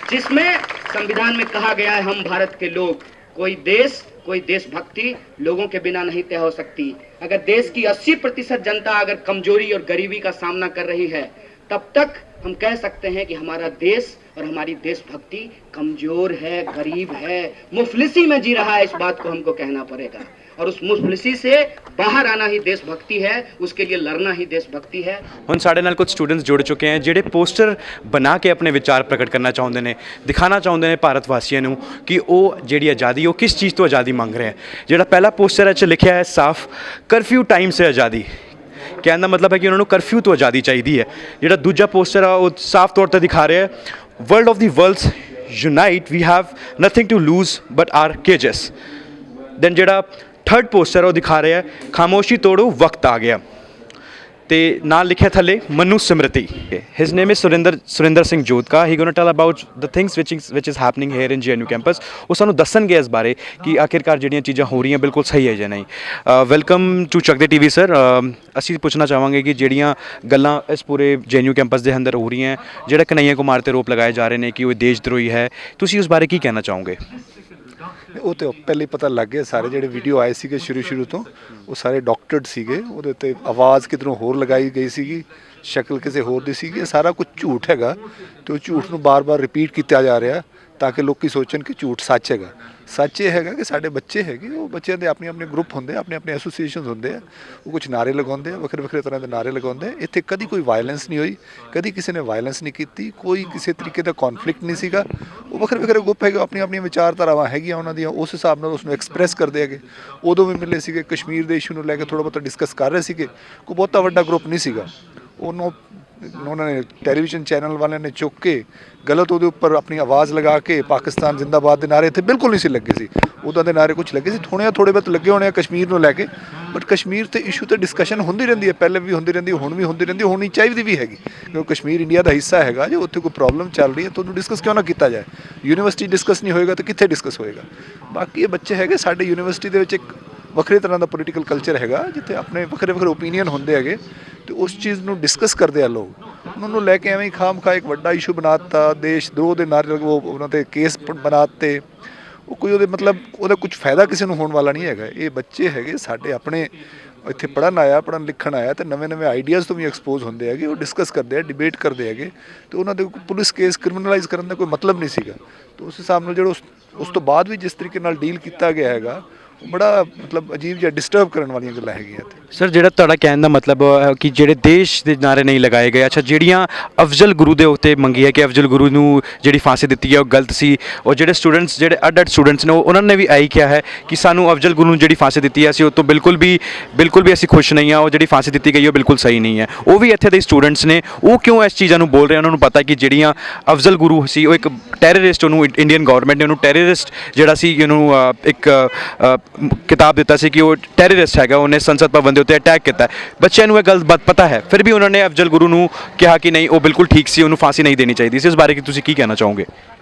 जिसमें संविधान में कहा गया है हम भारत के लोग, कोई देशभक्ति लोगों के बिना नहीं तय हो सकती। अगर देश की 80% जनता अगर कमजोरी और गरीबी का सामना कर रही है तब तक हम कह सकते हैं कि हमारा देश और हमारी देशभक्ति कमजोर है, गरीब है, मुफलिसी में जी रहा है। इस बात को हमको कहना पड़ेगा और उस मुफलिसी से बाहर आना ही देशभक्ति है, उसके लिए लड़ना ही देशभक्ति है। ਹੁਣ ਸਾਡੇ ਨਾਲ ਕੁਝ ਸਟੂਡੈਂਟਸ ਜੁੜ ਚੁੱਕੇ ਹਨ ਜਿਹੜੇ ਪੋਸਟਰ ਬਣਾ ਕੇ ਆਪਣੇ ਵਿਚਾਰ ਪ੍ਰਗਟ ਕਰਨਾ ਚਾਹੁੰਦੇ ਨੇ, ਦਿਖਾਣਾ ਚਾਹੁੰਦੇ ਨੇ ਭਾਰਤ ਵਾਸੀਆਂ ਨੂੰ ਕਿ ਉਹ ਜਿਹੜੀ ਆਜ਼ਾਦੀ ਉਹ ਕਿਸ ਚੀਜ਼ ਤੋਂ ਆਜ਼ਾਦੀ ਮੰਗ ਰਹੇ ਹੈ। ਜਿਹੜਾ ਪਹਿਲਾ ਪੋਸਟਰ 'ਚ ਲਿਖਿਆ ਹੈ ਸਾਫ਼ ਕਰਫਿਊ ਟਾਈਮ ਸੇ ਆਜ਼ਾਦੀ, ਕਹਿਣ ਦਾ ਮਤਲਬ ਹੈ ਕਿ ਉਹਨਾਂ ਨੂੰ ਕਰਫਿਊ ਤੋਂ ਆਜ਼ਾਦੀ ਚਾਹੀਦੀ ਹੈ। ਜਿਹੜਾ ਦੂਜਾ ਪੋਸਟਰ ਆ ਉਹ ਸਾਫ਼ ਤੌਰ ਤੇ ਦਿਖਾ ਰਿਹਾ ਹੈ world of the world's unite we have nothing to lose but our cages. Then ਜਿਹੜਾ थर्ड पोस्टर ਉਹ ਦਿਖਾ ਰਿਹਾ ਹੈ ਖਾਮੋਸ਼ੀ ਤੋੜੋ ਵਕਤ ਆ ਗਿਆ ਤੇ ਨਾਲ ਲਿਖਿਆ ਥੱਲੇ Manu Smriti. His name is Surinder Singh Jotka. He gonna tell about the things which is happening here in JNU campus. ਉਹ ਸਾਨੂੰ ਦੱਸਣਗੇ ਇਸ ਬਾਰੇ ਕਿ ਆਖਿਰਕਾਰ ਜਿਹੜੀਆਂ ਚੀਜ਼ਾਂ ਹੋ ਰਹੀਆਂ ਬਿਲਕੁਲ ਸਹੀ ਹੈ ਜਾਂ ਨਹੀਂ। ਵੈਲਕਮ ਟੂ ਚੱਕਦੇ TV ਸਰ। ਅਸੀਂ ਪੁੱਛਣਾ ਚਾਹਾਂਗੇ ਕਿ ਜਿਹੜੀਆਂ ਗੱਲਾਂ ਇਸ ਪੂਰੇ JNU ਕੈਂਪਸ ਦੇ ਅੰਦਰ ਹੋ ਰਹੀਆਂ, ਜਿਹੜਾ ਕਨਈਆ ਕੁਮਾਰ ਤੇ ਆਰੋਪ ਲਗਾਏ ਜਾ ਰਹੇ ਨੇ ਕਿ ਉਹ ਦੇਸ਼ ਦਰੋਹੀ ਹੈ, ਤੁਸੀਂ ਉਸ ਬਾਰੇ ਕੀ ਕਹਿਣਾ ਚਾਹੋਗੇ? ਉਹ ਤਾਂ ਪਹਿਲੇ ਹੀ ਪਤਾ ਲੱਗ ਗਿਆ, ਸਾਰੇ ਜਿਹੜੇ ਵੀਡੀਓ ਆਏ ਸੀਗੇ ਸ਼ੁਰੂ ਤੋਂ ਉਹ ਸਾਰੇ ਡਾਕਟਰਡ ਸੀਗੇ। ਉਹਦੇ ਉੱਤੇ ਆਵਾਜ਼ ਕਿਧਰੋਂ ਹੋਰ ਲਗਾਈ ਗਈ ਸੀਗੀ, ਸ਼ਕਲ ਕਿਸੇ ਹੋਰ ਦੀ ਸੀਗੀ। ਇਹ ਸਾਰਾ ਕੁਝ ਝੂਠ ਹੈਗਾ ਅਤੇ ਉਹ ਝੂਠ ਨੂੰ ਬਾਰ-ਬਾਰ ਰਿਪੀਟ ਕੀਤਾ ਜਾ ਰਿਹਾ ਤਾਂ ਕਿ ਲੋਕੀ ਸੋਚਣ ਕਿ ਝੂਠ ਸੱਚ ਹੈਗਾ। ਸੱਚ ਇਹ ਹੈਗਾ ਕਿ ਸਾਡੇ ਬੱਚੇ ਹੈਗੇ, ਉਹ ਬੱਚਿਆਂ ਦੇ ਆਪਣੇ ਆਪਣੇ ਗਰੁੱਪ ਹੁੰਦੇ, ਆਪਣੇ ਆਪਣੇ ਐਸੋਸੀਏਸ਼ਨਸ ਹੁੰਦੇ ਆ, ਉਹ ਕੁਝ ਨਾਅਰੇ ਲਗਾਉਂਦੇ ਆ, ਵੱਖਰੇ ਵੱਖਰੇ ਤਰ੍ਹਾਂ ਦੇ ਨਾਅਰੇ ਲਗਾਉਂਦੇ ਆ। ਇੱਥੇ ਕਦੀ ਕੋਈ ਵਾਇਲੈਂਸ ਨਹੀਂ ਹੋਈ, ਕਦੀ ਕਿਸੇ ਨੇ ਵਾਇਲੈਂਸ ਨਹੀਂ ਕੀਤੀ, ਕੋਈ ਕਿਸੇ ਤਰੀਕੇ ਦਾ ਕੌਨਫਲਿਕਟ ਨਹੀਂ ਸੀਗਾ। ਉਹ ਵੱਖਰੇ ਵੱਖਰੇ ਗਰੁੱਪ ਹੈਗੇ, ਆਪਣੀਆਂ ਆਪਣੀਆਂ ਵਿਚਾਰਧਾਰਾਵਾਂ ਹੈਗੀਆਂ ਉਹਨਾਂ ਦੀਆਂ, ਉਸ ਹਿਸਾਬ ਨਾਲ ਉਸ ਨੂੰ ਐਕਸਪ੍ਰੈਸ ਕਰਦੇ ਹੈਗੇ। ਉਦੋਂ ਵੀ ਮਿਲੇ ਸੀਗੇ, ਕਸ਼ਮੀਰ ਦੇ ਇਸ਼ੂ ਨੂੰ ਲੈ ਕੇ ਥੋੜ੍ਹਾ ਬਹੁਤਾ ਡਿਸਕਸ ਕਰ ਰਹੇ ਸੀਗੇ। ਕੋਈ ਬਹੁਤਾ ਵੱਡਾ ਗਰੁੱਪ ਨਹੀਂ ਸੀਗਾ। ਉਹਨਾਂ ਨੇ ਟੈਲੀਵਿਜ਼ਨ ਚੈਨਲ ਵਾਲਿਆਂ ਨੇ ਚੁੱਕ ਕੇ ਗਲਤ ਉਹਦੇ ਉੱਪਰ ਆਪਣੀ ਆਵਾਜ਼ ਲਗਾ ਕੇ ਪਾਕਿਸਤਾਨ ਜ਼ਿੰਦਾਬਾਦ ਦੇ ਨਾਅਰੇ ਇੱਥੇ ਬਿਲਕੁਲ ਨਹੀਂ ਸੀ ਲੱਗੇ ਸੀ। ਉੱਦਾਂ ਦੇ ਨਾਅਰੇ ਕੁਝ ਲੱਗੇ ਸੀ, ਥੋੜ੍ਹੇ ਬਹੁਤ ਲੱਗੇ ਹੋਣੇ ਆ ਕਸ਼ਮੀਰ ਨੂੰ ਲੈ ਕੇ। ਬਟ ਕਸ਼ਮੀਰ ਤੇ ਇਸ਼ੂ ਤੇ ਡਿਸਕਸ਼ਨ ਹੁੰਦੀ ਰਹਿੰਦੀ ਹੈ, ਪਹਿਲੇ ਵੀ ਹੁੰਦੀ ਰਹਿੰਦੀ, ਹੁਣ ਵੀ ਹੁੰਦੀ ਰਹਿੰਦੀ, ਹੋਣੀ ਚਾਹੀਦੀ ਵੀ ਹੈਗੀ ਕਿਉਂਕਿ ਕਸ਼ਮੀਰ ਇੰਡੀਆ ਦਾ ਹਿੱਸਾ ਹੈਗਾ। ਜੇ ਉੱਥੇ ਕੋਈ ਪ੍ਰੋਬਲਮ ਚੱਲ ਰਹੀ ਹੈ ਤਾਂ ਉਹਨੂੰ ਡਿਸਕਸ ਕਿਉਂ ਨਾ ਕੀਤਾ ਜਾਏ। ਯੂਨੀਵਰਸਿਟੀ ਡਿਸਕਸ ਨਹੀਂ ਹੋਏਗਾ ਤਾਂ ਕਿੱਥੇ ਡਿਸਕਸ ਹੋਏਗਾ। ਬਾਕੀ ਇਹ ਬੱਚੇ ਹੈਗੇ ਸਾਡੇ ਯੂਨੀਵਰਸਿਟੀ ਦੇ ਵਿੱਚ ਇੱਕ ਵੱਖਰੇ ਤਰ੍ਹਾਂ ਦਾ ਪੋਲੀਟੀਕਲ ਕਲਚਰ ਹੈਗਾ ਜਿੱਥੇ ਆਪਣੇ ਵੱਖਰੇ ਵੱਖਰੇ ਓਪੀਨੀਅਨ ਹੁੰਦੇ ਹੈਗੇ ਅਤੇ ਉਸ ਚੀਜ਼ ਨੂੰ ਡਿਸਕਸ ਕਰਦੇ ਆ ਲੋਕ। ਉਹਨਾਂ ਨੂੰ ਲੈ ਕੇ ਐਵੇਂ ਹੀ ਖਾਮ-ਖਾ ਇੱਕ ਵੱਡਾ ਇਸ਼ੂ ਬਣਾ ਦਿੱਤਾ, ਦੇਸ਼ ਦਰੋਹ ਦੇ ਨਾਅਰੇ ਉਹ ਉਹਨਾਂ 'ਤੇ ਕੇਸ ਬਣਾ ਦਿੱਤੇ। ਉਹ ਕੋਈ ਉਹਦੇ ਮਤਲਬ ਉਹਦਾ ਕੁਝ ਫਾਇਦਾ ਕਿਸੇ ਨੂੰ ਹੋਣ ਵਾਲਾ ਨਹੀਂ ਹੈਗਾ। ਇਹ ਬੱਚੇ ਹੈਗੇ ਸਾਡੇ ਆਪਣੇ ਇੱਥੇ ਪੜ੍ਹਨ ਆਇਆ, ਪੜ੍ਹਨ ਲਿਖਣ ਆਇਆ ਅਤੇ ਨਵੇਂ ਆਈਡੀਆਜ਼ ਤੋਂ ਵੀ ਐਕਸਪੋਜ਼ ਹੁੰਦੇ ਹੈਗੇ। ਉਹ ਡਿਸਕਸ ਕਰਦੇ ਆ, ਡਿਬੇਟ ਕਰਦੇ ਹੈਗੇ ਅਤੇ ਉਹਨਾਂ ਦੇ ਪੁਲਿਸ ਕੇਸ ਕ੍ਰਿਮੀਨਲਾਈਜ਼ ਕਰਨ ਦਾ ਕੋਈ ਮਤਲਬ ਨਹੀਂ ਸੀਗਾ। ਅਤੇ ਉਸ ਹਿਸਾਬ ਨਾਲ ਜਿਹੜਾ ਉਸ ਤੋਂ ਬਾਅਦ ਵੀ ਜਿਸ ਤਰੀਕੇ ਨਾਲ ਡੀਲ ਕੀਤਾ ਗਿਆ ਹੈਗਾ ਉਹ ਬੜਾ ਮਤਲਬ ਅਜੀਬ ਜਿਹਾ ਡਿਸਟਰਬ ਕਰਨ ਵਾਲੀਆਂ ਗੱਲਾਂ ਹੈਗੀਆਂ ਇੱਥੇ। ਸਰ ਜਿਹੜਾ ਤੁਹਾਡਾ ਕਹਿਣ ਦਾ ਮਤਲਬ ਕਿ ਜਿਹੜੇ ਦੇਸ਼ ਦੇ ਨਾਅਰੇ ਨਹੀਂ ਲਗਾਏ ਗਏ, ਅੱਛਾ ਜਿਹੜੀਆਂ ਅਫਜ਼ਲ ਗੁਰੂ ਦੇ ਉੱਤੇ ਮੰਗੀ ਹੈ ਕਿ ਅਫਜ਼ਲ ਗੁਰੂ ਨੂੰ ਜਿਹੜੀ ਫਾਂਸੀ ਦਿੱਤੀ ਹੈ ਉਹ ਗਲਤ ਸੀ, ਔਰ ਜਿਹੜੇ ਸਟੂਡੈਂਟਸ ਜਿਹੜੇ ਅੱਡ ਸਟੂਡੈਂਟਸ ਨੇ ਉਹਨਾਂ ਨੇ ਵੀ ਆਹੀ ਕਿਹਾ ਹੈ ਕਿ ਸਾਨੂੰ ਅਫਜ਼ਲ ਗੁਰੂ ਨੂੰ ਜਿਹੜੀ ਫਾਂਸੀ ਦਿੱਤੀ ਹੈ ਅਸੀਂ ਉਹ ਤੋਂ ਬਿਲਕੁਲ ਵੀ ਅਸੀਂ ਖੁਸ਼ ਨਹੀਂ ਹਾਂ, ਉਹ ਜਿਹੜੀ ਫਾਂਸੀ ਦਿੱਤੀ ਗਈ ਉਹ ਬਿਲਕੁਲ ਸਹੀ ਨਹੀਂ ਹੈ। ਉਹ ਵੀ ਇੱਥੇ ਦੇ ਸਟੂਡੈਂਟਸ ਨੇ, ਉਹ ਕਿਉਂ ਇਸ ਚੀਜ਼ਾਂ ਨੂੰ ਬੋਲ ਰਹੇ? ਉਹਨਾਂ ਨੂੰ ਪਤਾ ਕਿ ਜਿਹੜੀਆਂ ਅਫਜ਼ਲ ਗੁਰੂ ਸੀ ਉਹ ਇੱਕ ਟੈਰਰਿਸਟ, ਉਹਨੂੰ ਇੰਡੀਅਨ ਗਵਰਨਮੈਂਟ ਨੇ ਉਹਨੂੰ ਟੈਰਰਿਸਟ ਜਿਹੜਾ ਸੀ ਉਹਨੂੰ ਇੱਕ ਕਿਤਾਬ ਦਿੱਤਾ ਸੀ ਕਿ ਉਹ ਟੈਰਰਿਸਟ ਹੈਗਾ, ਉਹਨੇ ਸੰਸਦ ਭਵਨ ਦੇ ਉੱਤੇ ਅਟੈਕ ਕੀਤਾ। ਬੱਚਿਆਂ ਨੂੰ ਇਹ ਗੱਲ ਪਤਾ ਹੈ, ਫਿਰ ਵੀ ਉਹਨਾਂ ਨੇ ਅਫਜ਼ਲ ਗੁਰੂ ਨੂੰ ਕਿਹਾ ਕਿ ਨਹੀਂ ਉਹ ਬਿਲਕੁਲ ਠੀਕ ਸੀ, ਉਹਨੂੰ ਫਾਂਸੀ ਨਹੀਂ ਦੇਣੀ ਚਾਹੀਦੀ ਸੀ। ਇਸ ਬਾਰੇ ਤੁਸੀਂ ਕੀ ਕਹਿਣਾ ਚਾਹੋਗੇ?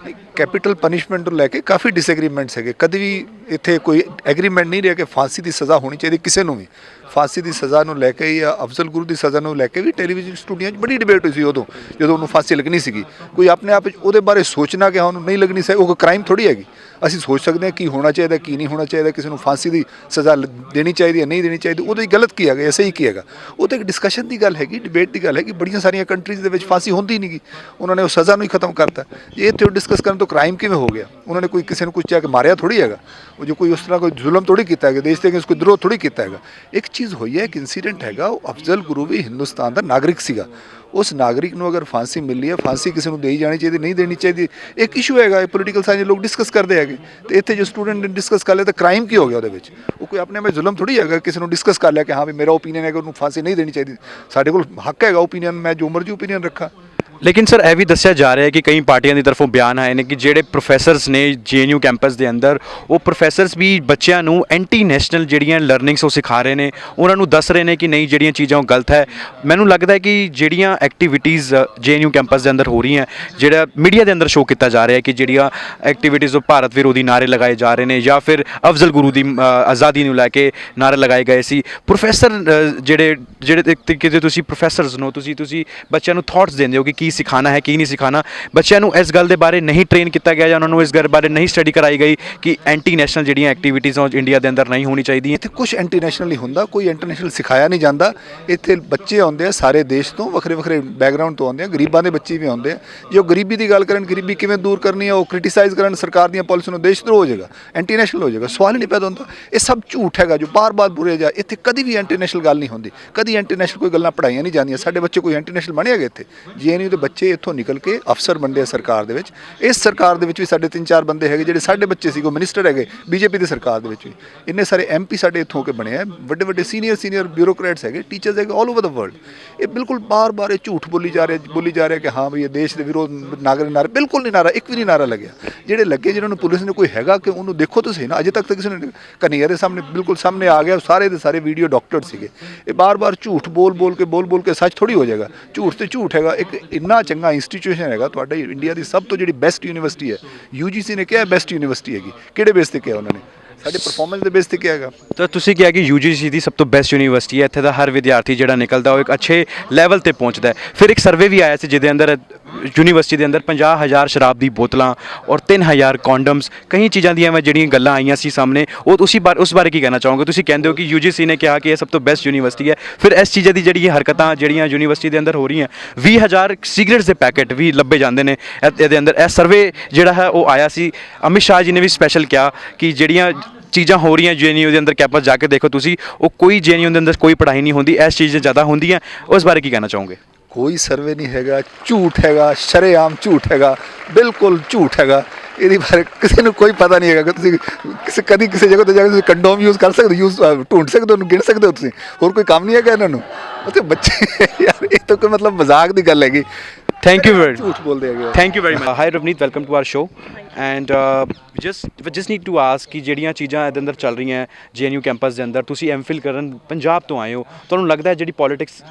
ਕੈਪੀਟਲ ਪਨਿਸ਼ਮੈਂਟ ਨੂੰ ਲੈ ਕੇ ਕਾਫੀ ਡਿਸਐਗਰੀਮੈਂਟਸ ਹੈਗੇ। ਕਦੇ ਵੀ ਇੱਥੇ ਕੋਈ ਐਗਰੀਮੈਂਟ ਨਹੀਂ ਰਿਹਾ ਕਿ ਫਾਂਸੀ ਦੀ ਸਜ਼ਾ ਹੋਣੀ ਚਾਹੀਦੀ ਕਿਸੇ ਨੂੰ ਵੀ। ਫਾਂਸੀ ਦੀ ਸਜ਼ਾ ਨੂੰ ਲੈ ਕੇ ਜਾਂ ਅਫਜ਼ਲ ਗੁਰੂ ਦੀ ਸਜ਼ਾ ਨੂੰ ਲੈ ਕੇ ਵੀ ਟੈਲੀਵਿਜ਼ਨ ਸਟੂਡੀਓ 'ਚ ਬੜੀ ਡਿਬੇਟ ਹੋਈ ਸੀ ਉਦੋਂ ਜਦੋਂ ਉਹਨੂੰ ਫਾਂਸੀ ਲੱਗਣੀ ਸੀਗੀ। ਕੋਈ ਆਪਣੇ ਆਪ ਉਹਦੇ ਬਾਰੇ ਸੋਚਣਾ ਕਿ ਉਹਨੂੰ ਨਹੀਂ ਲੱਗਣੀ ਚਾਹੀਦੀ, ਉਹ ਕੋਈ ਕ੍ਰਾਈਮ ਥੋੜ੍ਹੀ ਹੈਗੀ। ਅਸੀਂ ਸੋਚ ਸਕਦੇ ਹਾਂ ਕੀ ਹੋਣਾ ਚਾਹੀਦਾ, ਕੀ ਨਹੀਂ ਹੋਣਾ ਚਾਹੀਦਾ, ਕਿਸੇ ਨੂੰ ਫਾਂਸੀ ਦੀ ਸਜ਼ਾ ਦੇਣੀ ਚਾਹੀਦੀ ਹੈ, ਨਹੀਂ ਦੇਣੀ ਚਾਹੀਦੀ, ਉਹਦੇ ਗਲਤ ਕੀ ਹੈਗਾ, ਸਹੀ ਕੀ ਹੈਗਾ। ਉਹ ਤਾਂ ਇੱਕ ਡਿਸਕਸ਼ਨ ਦੀ ਗੱਲ ਹੈਗੀ, ਡਿਬੇਟ ਦੀ ਗੱਲ ਹੈਗੀ। ਬੜੀਆਂ ਸਾਰੀਆਂ ਕੰਟਰੀਜ਼ ਦੇ ਵਿੱਚ ਫਾਂਸੀ ਹੁੰਦੀ ਨਹੀਂ ਗੀ, ਉਹਨਾਂ ਨੇ ਉਹ ਸਜ਼ਾ ਨੂੰ ਹੀ ਖਤਮ ਕਰਤਾ। ਜੇ ਇੱਥੇ ਉਹ ਡਿਸਕਸ ਕਰਨ ਤੋਂ ਕ੍ਰਾਈਮ ਕਿਵੇਂ ਹੋ ਗਿਆ? ਉਹਨਾਂ ਨੇ ਕੋਈ ਕਿਸੇ ਨੂੰ ਕੁਝ ਜਾ ਕੇ ਮਾਰਿਆ ਥੋੜ੍ਹੀ ਹੈਗਾ, ਉਹ ਜੋ ਕੋਈ ਉਸ ਤਰ੍ਹਾਂ ਕੋਈ ਜ਼ੁਲਮ ਥੋੜ੍ਹੀ ਕੀਤਾ ਹੈਗਾ, ਦੇਸ਼ ਦੇ ਅਗੇਂਸਟ ਕੋਈ ਦਰੋਹ ਥੋੜ੍ਹੀ ਕੀਤਾ ਹੈਗਾ। ਇੱਕ ਚੀਜ਼ ਹੋਈ ਹੈ, ਇੱਕ ਇੰਸੀਡੈਂਟ ਹੈਗਾ, ਉਹ ਅਫਜ਼ਲ ਗੁਰੂ ਵੀ ਹਿੰਦੁਸਤਾਨ ਦਾ ਨਾਗਰਿਕ ਸੀਗਾ। ਉਸ ਨਾਗਰਿਕ ਨੂੰ ਅਗਰ ਫਾਂਸੀ ਮਿਲੀ ਹੈ, ਫਾਂਸੀ ਕਿਸੇ ਨੂੰ ਦੇਈ ਜਾਣੀ ਚਾਹੀਦੀ, ਨਹੀਂ ਦੇਣੀ ਚਾਹੀਦੀ, ਇੱਕ ਇਸ਼ੂ ਹੈਗਾ। ਇਹ ਪੋਲੀਟੀਕਲ ਸਾਇੰਸ ਲੋਕ ਡਿਸਕਸ ਕਰਦੇ ਹੈਗੇ ਅਤੇ ਇੱਥੇ ਜੋ ਸਟੂਡੈਂਟ ਨੇ ਡਿਸਕਸ ਕਰ ਲਿਆ ਤਾਂ ਕ੍ਰਾਈਮ ਕੀ ਹੋ ਗਿਆ ਉਹਦੇ ਵਿੱਚ? ਉਹ ਕੋਈ ਆਪਣੇ ਵਿੱਚ ਜ਼ੁਲਮ ਥੋੜ੍ਹੀ ਹੈਗਾ। ਕਿਸੇ ਨੂੰ ਡਿਸਕਸ ਕਰ ਲਿਆ ਕਿ ਹਾਂ ਵੀ ਮੇਰਾ ਓਪੀਨੀਅਨ ਹੈ ਕਿ ਉਹਨੂੰ ਫਾਂਸੀ ਨਹੀਂ ਦੇਣੀ ਚਾਹੀਦੀ। ਸਾਡੇ ਕੋਲ ਹੱਕ ਹੈਗਾ ਓਪੀਨੀਅਨ, ਮੈਂ ਜੋ ਮਰਜ਼ੀ ਓਪੀਨੀਅਨ ਰੱਖਾਂ। ਲੇਕਿਨ ਸਰ ਇਹ ਵੀ ਦੱਸਿਆ ਜਾ ਰਿਹਾ ਹੈ ਕਿ ਕਈ ਪਾਰਟੀਆਂ ਦੀ ਤਰਫੋਂ ਬਿਆਨ ਆਏ ਨੇ ਕਿ ਜਿਹੜੇ ਪ੍ਰੋਫੈਸਰਸ ਨੇ ਜੀਐਨਯੂ ਕੈਂਪਸ ਦੇ ਅੰਦਰ, ਉਹ ਪ੍ਰੋਫੈਸਰਸ ਵੀ ਬੱਚਿਆਂ ਨੂੰ ਐਂਟੀ ਨੈਸ਼ਨਲ ਜਿਹੜੀਆਂ ਲਰਨਿੰਗਸ ਉਹ ਸਿਖਾ ਰਹੇ ਨੇ, ਉਹਨਾਂ ਨੂੰ ਦੱਸ ਰਹੇ ਨੇ ਕਿ ਨਹੀਂ ਜਿਹੜੀਆਂ ਚੀਜ਼ਾਂ ਉਹ ਗਲਤ ਹੈ। ਮੈਨੂੰ ਲੱਗਦਾ ਹੈ ਕਿ ਜਿਹੜੀਆਂ ਐਕਟੀਵਿਟੀਜ਼ ਜੀਐਨਯੂ ਕੈਂਪਸ ਦੇ ਅੰਦਰ ਹੋ ਰਹੀਆਂ, ਜਿਹੜਾ ਮੀਡੀਆ ਦੇ ਅੰਦਰ ਸ਼ੋਅ ਕੀਤਾ ਜਾ ਰਿਹਾ ਹੈ ਕਿ ਜਿਹੜੀਆਂ ਐਕਟੀਵਿਟੀਜ਼ ਉਹ ਭਾਰਤ ਵਿਰੋਧੀ ਨਾਅਰੇ ਲਗਾਏ ਜਾ ਰਹੇ ਨੇ ਜਾਂ ਫਿਰ ਅਫਜ਼ਲ ਗੁਰੂ ਦੀ ਆਜ਼ਾਦੀ ਨੂੰ ਲੈ ਕੇ ਨਾਅਰੇ ਲਗਾਏ ਗਏ ਸੀ। ਪ੍ਰੋਫੈਸਰ ਜਿਹੜੇ ਕਿਤੇ ਤੁਸੀਂ ਪ੍ਰੋਫੈਸਰਸ ਨੂੰ ਤੁਸੀਂ ਬੱਚਿਆਂ ਨੂੰ ਥਾਟਸ ਦਿੰਦੇ ਹੋ ਕਿ ਕੀ ਸਿਖਾਣਾ ਹੈ ਕੀ ਨਹੀਂ ਸਿਖਾਣਾ, ਬੱਚਿਆਂ ਨੂੰ ਇਸ ਗੱਲ ਦੇ ਬਾਰੇ ਨਹੀਂ ਟ੍ਰੇਨ ਕੀਤਾ ਗਿਆ ਜਾਂ ਉਹਨਾਂ ਨੂੰ ਇਸ ਗੱਲ ਬਾਰੇ ਨਹੀਂ ਸਟੱਡੀ ਕਰਾਈ ਗਈ ਕਿ ਐਂਟੀ ਨੈਸ਼ਨਲ ਜਿਹੜੀਆਂ ਐਕਟੀਵਿਟੀਜ਼ ਉਹ ਇੰਡੀਆ ਦੇ ਅੰਦਰ ਨਹੀਂ ਹੋਣੀ ਚਾਹੀਦੀਆਂ। ਇੱਥੇ ਕੁਝ ਇੰਟਰਨੈਸ਼ਨਲ ਨਹੀਂ ਹੁੰਦਾ, ਕੋਈ ਇੰਟਰਨੈਸ਼ਨਲ ਸਿਖਾਇਆ ਨਹੀਂ ਜਾਂਦਾ। ਇੱਥੇ ਬੱਚੇ ਆਉਂਦੇ ਆ ਸਾਰੇ ਦੇਸ਼ ਤੋਂ, ਵੱਖਰੇ ਵੱਖਰੇ ਬੈਕਗ੍ਰਾਉਂਡ ਤੋਂ ਆਉਂਦੇ ਆ, ਗਰੀਬਾਂ ਦੇ ਬੱਚੇ ਵੀ ਆਉਂਦੇ ਆ। ਜੇ ਉਹ ਗਰੀਬੀ ਦੀ ਗੱਲ ਕਰਨ, ਗਰੀਬੀ ਕਿਵੇਂ ਦੂਰ ਕਰਨੀ ਹੈ, ਉਹ ਕ੍ਰਿਟਿਸਾਈਜ਼ ਕਰਨ ਸਰਕਾਰ ਦੀਆਂ ਪਾਲਿਸੀਆਂ ਨੂੰ, ਦੇਸ਼ ਧਰੋਹ ਹੋ ਜਾਏਗਾ, ਇੰਟਰਨੈਸ਼ਨਲ ਹੋ ਜਾਏਗਾ, ਸਵਾਲ ਹੀ ਨਹੀਂ ਪੈਦਾ ਹੁੰਦਾ। ਇਹ ਸਭ ਝੂਠ ਹੈਗਾ ਜੋ ਬਾਰ-ਬਾਰ ਬੁਰੇ ਜਾ। ਇੱਥੇ ਕਦੀ ਵੀ ਇੰਟਰਨੈਸ਼ਨਲ ਗੱਲ ਨਹੀਂ ਹੁੰਦੀ, ਕਦੀ ਇੰਟਰਨੈਸ਼ਨਲ ਕੋਈ ਗੱਲਾਂ ਪੜ੍ਹਾਈਆਂ ਨਹੀਂ ਜਾਂਦੀਆਂ। ਸਾਡੇ ਬੱਚੇ ਕੋਈ ਇੰਟਰਨੈਸ਼ਨਲ ਬਣੇ ਹੈਗੇ ਇੱਥੇ? ਜੀਐਨਯੂ ਦੇ ਬੱਚੇ ਇੱਥੋਂ ਨਿਕਲ ਕੇ ਅਫਸਰ ਬਣਦੇ ਆ ਸਰਕਾਰ ਦੇ ਵਿੱਚ। ਇਸ ਸਰਕਾਰ ਦੇ ਵਿੱਚ ਵੀ ਸਾਡੇ 3-4 ਬੰਦੇ ਹੈਗੇ ਜਿਹੜੇ ਸਾਡੇ ਬੱਚੇ ਸੀ, ਕੋਈ ਮਿਨਿਸਟਰ ਹੈਗੇ ਬੀਜੇਪੀ ਦੀ ਸਰਕਾਰ ਦੇ ਵਿੱਚ ਵੀ। ਇੰਨੇ ਸਾਰੇ ਐਮਪੀ ਸਾਡੇ ਇੱਥੋਂ ਕੇ ਬਣੇ ਆ, ਵੱਡੇ ਵੱਡੇ ਸੀਨੀਅਰ ਬਿਊਰੋਕਰੇਟਸ ਹੈਗੇ, ਟੀਚਰਸ ਹੈਗੇ ਆਲ ਓਵਰ ਦਾ ਵਰਲਡ। ਇਹ ਬਿਲਕੁਲ ਬਾਰ-ਬਾਰ ਇਹ ਝੂਠ ਬੋਲੀ ਜਾ ਰਿਹਾ ਕਿ ਹਾਂ ਵੀ ਇਹ ਦੇਸ਼ ਦੇ ਵਿਰੋਧ ਨਾਰਾ ਬਿਲਕੁਲ ਨਹੀਂ, ਨਾਰਾ ਇੱਕ ਵੀ ਨਹੀਂ ਨਾਰਾ ਲੱਗਿਆ। ਜਿਹੜੇ ਲੱਗੇ ਜਿਹਨਾਂ ਨੂੰ ਪੁਲਿਸ ਨੇ ਕੋਈ ਹੈਗਾ ਕਿ ਉਹਨੂੰ ਦੇਖੋ ਤੁਸੀਂ ਨਾ, ਅਜੇ ਤੱਕ ਤਾਂ ਕਿਸੇ ਨੇ ਕਨਈਆ ਦੇ ਸਾਹਮਣੇ ਬਿਲਕੁਲ ਸਾਹਮਣੇ ਆ ਗਿਆ, ਸਾਰੇ ਦੇ ਸਾਰੇ ਵੀਡੀਓ ਡਾਕਟਰਡ ਸੀਗੇ। ਇਹ ਬਾਰ-ਬਾਰ ਝੂਠ ਬੋਲ ਕੇ ਸੱਚ ਥੋੜੀ ਹੋ ਜਾਏਗਾ। ਝੂਠ ਤੇ ਝੂਠ ਹੈਗਾ। ਇੱਕ ਇੰਨਾ ਚੰਗਾ ਇੰਸਟੀਟਿਊਸ਼ਨ ਹੈਗਾ ਤੁਹਾਡਾ ਇੰਡੀਆ ਦੀ ਸਭ ਤੋਂ ਜਿਹੜੀ ਬੈਸਟ ਯੂਨੀਵਰਸਿਟੀ ਹੈ, UGC ਨੇ ਕਿਹਾ ਬੈਸਟ ਯੂਨੀਵਰਸਿਟੀ ਹੈਗੀ। ਕਿਹੜੇ ਬੇਸ ਤੇ ਕਿਹਾ ਉਹਨਾਂ ਨੇ? ਸਾਡੇ ਪਰਫਾਰਮੈਂਸ ਦੇ ਬੇਸ ਤੇ ਕਿਹਾ ਹੈਗਾ। ਤਾਂ ਤੁਸੀਂ ਕਿਹਾ ਕਿ UGC ਦੀ ਸਭ ਤੋਂ ਬੈਸਟ ਯੂਨੀਵਰਸਿਟੀ ਹੈ, ਇੱਥੇ ਦਾ ਹਰ ਵਿਦਿਆਰਥੀ ਜਿਹੜਾ ਨਿਕਲਦਾ ਉਹ ਇੱਕ ਅੱਛੇ ਲੈਵਲ ਤੇ ਪਹੁੰਚਦਾ ਹੈ। ਫਿਰ ਇੱਕ ਸਰਵੇ ਵੀ ਆਇਆ ਸੀ ਜਿਹਦੇ ਅੰਦਰ ਯੂਨੀਵਰਸਿਟੀ ਦੇ ਅੰਦਰ 50,000 ਸ਼ਰਾਬ ਦੀ ਬੋਤਲਾਂ ਔਰ 3,000 ਕੌਂਡਮਸ, ਕਈ ਚੀਜ਼ਾਂ ਦੀਆਂ ਜਿਹੜੀਆਂ ਗੱਲਾਂ ਆਈਆਂ ਸੀ ਸਾਹਮਣੇ, ਉਹ ਤੁਸੀਂ ਉਸ ਬਾਰੇ ਕੀ ਕਹਿਣਾ ਚਾਹੋਗੇ? ਤੁਸੀਂ ਕਹਿੰਦੇ ਹੋ ਕਿ UGC ਨੇ ਕਿਹਾ ਕਿ ਇਹ ਸਭ ਤੋਂ ਬੈਸਟ ਯੂਨੀਵਰਸਿਟੀ ਹੈ, ਫਿਰ ਇਸ ਚੀਜ਼ਾਂ ਦੀ ਜਿਹੜੀ ਹਰਕਤਾਂ ਜਿਹੜੀਆਂ ਯੂਨੀਵਰਸਿਟੀ ਦੇ ਅੰਦਰ ਹੋ ਰਹੀਆਂ, 20,000 ਸਿਗਰਟਸ ਦੇ ਪੈਕੇਟ ਵੀ ਲੱਭੇ ਜਾਂਦੇ ਨੇ ਇਹਦੇ ਅੰਦਰ। ਇਹ ਸਰਵੇ ਜਿਹੜਾ ਹੈ ਉਹ ਆਇਆ ਸੀ। ਅਮਿਤ ਸ਼ਾਹ ਜੀ ਨੇ ਵੀ ਸਪੈਸ਼ਲ ਕਿਹਾ ਕਿ ਜਿਹੜੀਆਂ ਚੀਜ਼ਾਂ ਹੋ ਰਹੀਆਂ ਜੀਐਨਯੂ ਦੇ ਅੰਦਰ ਕੈਂਪਸ ਜਾ ਕੇ ਦੇਖੋ ਤੁਸੀਂ, ਉਹ ਕੋਈ ਜੀਐਨਯੂ ਦੇ ਅੰਦਰ ਕੋਈ ਪੜ੍ਹਾਈ ਨਹੀਂ ਹੁੰਦੀ, ਇਸ ਚੀਜ਼ਾਂ ਜ਼ਿਆਦਾ ਹੁੰਦੀਆਂ। ਉਸ ਬਾਰੇ ਕੀ ਕਹਿਣਾ ਚਾਹੋਗੇ? ਕੋਈ ਸਰਵੇ ਨਹੀਂ ਹੈਗਾ, ਝੂਠ ਹੈਗਾ, ਸ਼ਰੇਆਮ ਝੂਠ ਹੈਗਾ, ਬਿਲਕੁਲ ਝੂਠ ਹੈਗਾ। ਇਹਦੇ ਬਾਰੇ ਕਿਸੇ ਨੂੰ ਕੋਈ ਪਤਾ ਨਹੀਂ ਹੈਗਾ ਕਿ ਤੁਸੀਂ ਕਦੀ ਕਿਸੇ ਜਗ੍ਹਾ 'ਤੇ ਜਾ ਕੇ ਤੁਸੀਂ ਕੰਡੋਮ ਯੂਜ਼ ਕਰ ਸਕਦੇ ਹੋ, ਢੂੰਢ ਸਕਦੇ ਹੋ, ਉਹਨੂੰ ਗਿਣ ਸਕਦੇ ਹੋ ਤੁਸੀਂ। ਹੋਰ ਕੋਈ ਕੰਮ ਨਹੀਂ ਹੈਗਾ ਇਹਨਾਂ ਨੂੰ। ਉੱਥੇ ਬੱਚੇ ਯਾਰ ਇਹ ਤਾਂ ਕੋਈ ਮਤਲਬ ਮਜ਼ਾਕ ਦੀ ਗੱਲ ਹੈਗੀ। Thank you very ਝੂਠ ਬੋਲਦੇ ਹੈਗੇ। Thank you very much. Hi Ravneet, welcome to our show. And just need to ask ਕਿ ਜਿਹੜੀਆਂ ਚੀਜ਼ਾਂ ਇਹਦੇ ਅੰਦਰ ਚੱਲ ਰਹੀਆਂ ਜੀਐਨਯੂ ਕੈਂਪਸ ਦੇ ਅੰਦਰ, ਤੁਸੀਂ ਐਮਫਿਲ ਕਰਨ ਪੰਜਾਬ ਤੋਂ ਆਏ ਹੋ, ਤੁਹਾਨੂੰ ਲੱਗਦਾ ਹੈ ਜਿਹੜੀ ਪੋਲਿਟਿਕਸ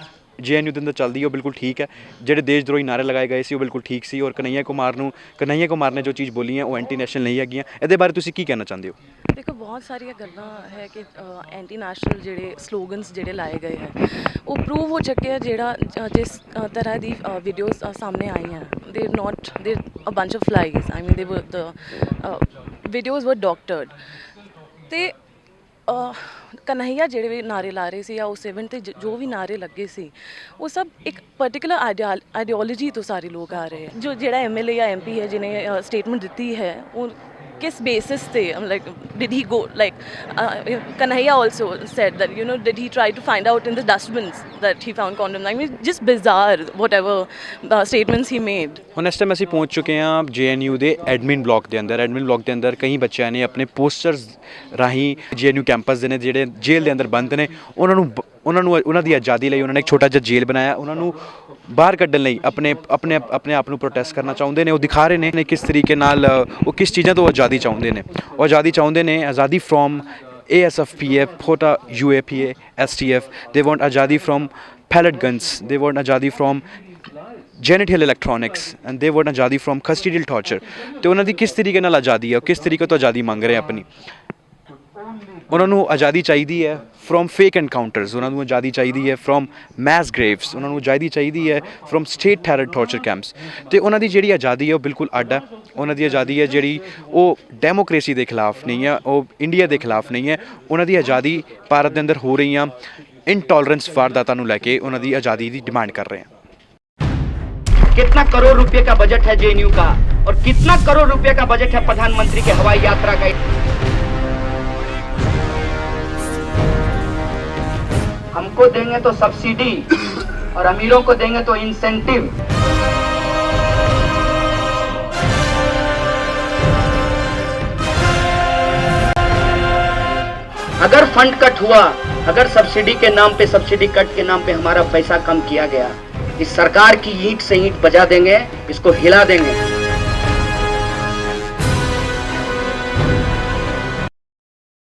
ਜੀਐਨਯੂ ਦੇ ਅੰਦਰ ਚੱਲਦੀ ਹੈ ਉਹ ਬਿਲਕੁਲ ਠੀਕ ਹੈ? ਜਿਹੜੇ ਦੇਸ਼ ਦਰੋਹੀ ਨਾਅਰੇ ਲਗਾਏ ਗਏ ਸੀ ਉਹ ਬਿਲਕੁਲ ਠੀਕ ਸੀ, ਔਰ ਕਨਈਆ ਕੁਮਾਰ ਨੇ ਜੋ ਚੀਜ਼ ਬੋਲੀ ਹੈ ਉਹ ਐਂਟੀ ਨੈਸ਼ਨਲ ਨਹੀਂ ਹੈਗੀਆਂ। ਇਹਦੇ ਬਾਰੇ ਤੁਸੀਂ ਕੀ ਕਹਿਣਾ ਚਾਹੁੰਦੇ ਹੋ? ਦੇਖੋ ਬਹੁਤ ਸਾਰੀਆਂ ਗੱਲਾਂ ਹੈ ਕਿ ਐਂਟੀ ਨੈਸ਼ਨਲ ਜਿਹੜੇ ਸਲੋਗਨਸ ਜਿਹੜੇ ਲਾਏ ਗਏ ਹੈ ਉਹ ਪ੍ਰੂਵ ਹੋ ਚੁੱਕੇ ਆ। ਜਿਹੜਾ ਜਿਸ ਤਰ੍ਹਾਂ ਦੀ ਵੀਡੀਓਜ਼ ਸਾਹਮਣੇ ਆਈਆਂ, ਦੇ ਅ ਬੰਚ ਆਫ ਲਾਈਜ਼, ਆਈ ਮੀਨ ਦੇ ਵਰ ਦ ਵੀਡੀਓਜ਼ ਵਰ ਡਾਕਟਰਡ। ਤੇ ਕਨਹਈਆ ਜਿਹੜੇ ਵੀ ਨਾਰੇ ਲਾ ਰਹੇ ਸੀ ਜਾਂ ਉਸ ਇਵੈਂਟ 'ਤੇ ਜੋ ਵੀ ਨਾਰੇ ਲੱਗੇ ਸੀ, ਉਹ ਸਭ ਇੱਕ ਪਰਟੀਕੁਲਰ ਆਈਡੀਓਲੋਜੀ ਤੋਂ ਸਾਰੇ ਲੋਕ ਆ ਰਹੇ ਹੈ। ਜਿਹੜਾ MLA ਜਾਂ MP ਹੈ ਜਿਹਨੇ ਸਟੇਟਮੈਂਟ ਦਿੱਤੀ ਹੈ, ਉਹ किस basis they like did he go like Kanhaiya also said that did he try to find out in the dustbins that he found condoms? I mean just bizarre whatever statements he made. ਹੁਣ ਇਸ time ਅਸੀਂ ਪਹੁੰਚ ਚੁੱਕੇ ਹਾਂ GNU ਦੇ admin block ਦੇ ਅੰਦਰ। Admin block ਦੇ ਅੰਦਰ ਕਈ ਬੱਚਿਆਂ ਨੇ ਆਪਣੇ ਪੋਸਟਰਸ ਰਾਹੀਂ ਜੀਐਨਯੂ ਕੈਂਪਸ ਦੇ ਨੇ ਜਿਹੜੇ ਜੇਲ੍ਹ ਦੇ ਅੰਦਰ ਬੰਦ ਨੇ, ਉਹਨਾਂ ਦੀ ਆਜ਼ਾਦੀ ਲਈ ਉਹਨਾਂ ਨੇ ਇੱਕ ਛੋਟਾ ਜਿਹਾ ਜੇਲ੍ਹ ਬਣਾਇਆ। ਉਹਨਾਂ ਨੂੰ ਬਾਹਰ ਕੱਢਣ ਲਈ ਆਪਣੇ ਆਪ ਨੂੰ ਪ੍ਰੋਟੈਸਟ ਕਰਨਾ ਚਾਹੁੰਦੇ ਨੇ। ਉਹ ਦਿਖਾ ਰਹੇ ਨੇ ਕਿਸ ਤਰੀਕੇ ਨਾਲ ਉਹ ਕਿਸ ਚੀਜ਼ਾਂ ਤੋਂ ਆਜ਼ਾਦੀ ਚਾਹੁੰਦੇ ਨੇ। ਉਹ ਆਜ਼ਾਦੀ ਚਾਹੁੰਦੇ ਨੇ, ਆਜ਼ਾਦੀ from ASFPF, FOTA, UAPA, STF. They want azadi from pellet guns. They want azadi from genital electronics and they want azadi from custodial torture. ਤੇ ਉਹਨਾਂ ਦੀ ਕਿਸ ਤਰੀਕੇ ਨਾਲ ਆਜ਼ਾਦੀ ਹੈ, ਉਹ ਕਿਸ ਤਰੀਕੇ ਤੋਂ ਆਜ਼ਾਦੀ ਮੰਗ ਰਹੇ ਆਪਣੀ। ਉਹਨਾਂ ਨੂੰ ਆਜ਼ਾਦੀ ਚਾਹੀਦੀ ਹੈ ਫਰੋਮ ਫੇਕ ਐਨਕਾਊਂਟਰਸ, ਉਹਨਾਂ ਨੂੰ ਆਜ਼ਾਦੀ ਚਾਹੀਦੀ ਹੈ ਫਰੋਮ ਮੈਸ ਗ੍ਰੇਵਸ, ਉਹਨਾਂ ਨੂੰ ਆਜ਼ਾਦੀ ਚਾਹੀਦੀ ਹੈ from state terror torture campus. ਅਤੇ ਉਹਨਾਂ ਦੀ ਜਿਹੜੀ ਆਜ਼ਾਦੀ ਹੈ ਉਹ ਬਿਲਕੁਲ ਅੱਡ ਹੈ। ਉਹਨਾਂ ਦੀ ਆਜ਼ਾਦੀ ਹੈ ਜਿਹੜੀ ਉਹ ਡੈਮੋਕ੍ਰੇਸੀ ਦੇ ਖਿਲਾਫ ਨਹੀਂ ਹੈ, ਉਹ ਇੰਡੀਆ ਦੇ ਖਿਲਾਫ ਨਹੀਂ ਹੈ। ਉਹਨਾਂ ਦੀ ਆਜ਼ਾਦੀ ਭਾਰਤ ਦੇ ਅੰਦਰ ਹੋ ਰਹੀਆਂ ਇਨਟॉलरेंस वारदातों ਨੂੰ ਲੈ ਕੇ ਉਹਨਾਂ ਦੀ ਆਜ਼ਾਦੀ ਦੀ डिमांड कर रहे हैं। कितना करोड़ रुपए का बजट है जेएनयू का और कितना करोड़ रुपए का बजट है प्रधानमंत्री के हवाई यात्रा का। हमको देंगे तो सब्सिडी और अमीरों को देंगे तो इंसेंटिव। अगर फंड कट हुआ, अगर सब्सिडी के नाम पे, सब्सिडी कट के नाम पे हमारा पैसा कम किया गया, इस सरकार की ईंट से ईंट बजा देंगे, इसको हिला देंगे।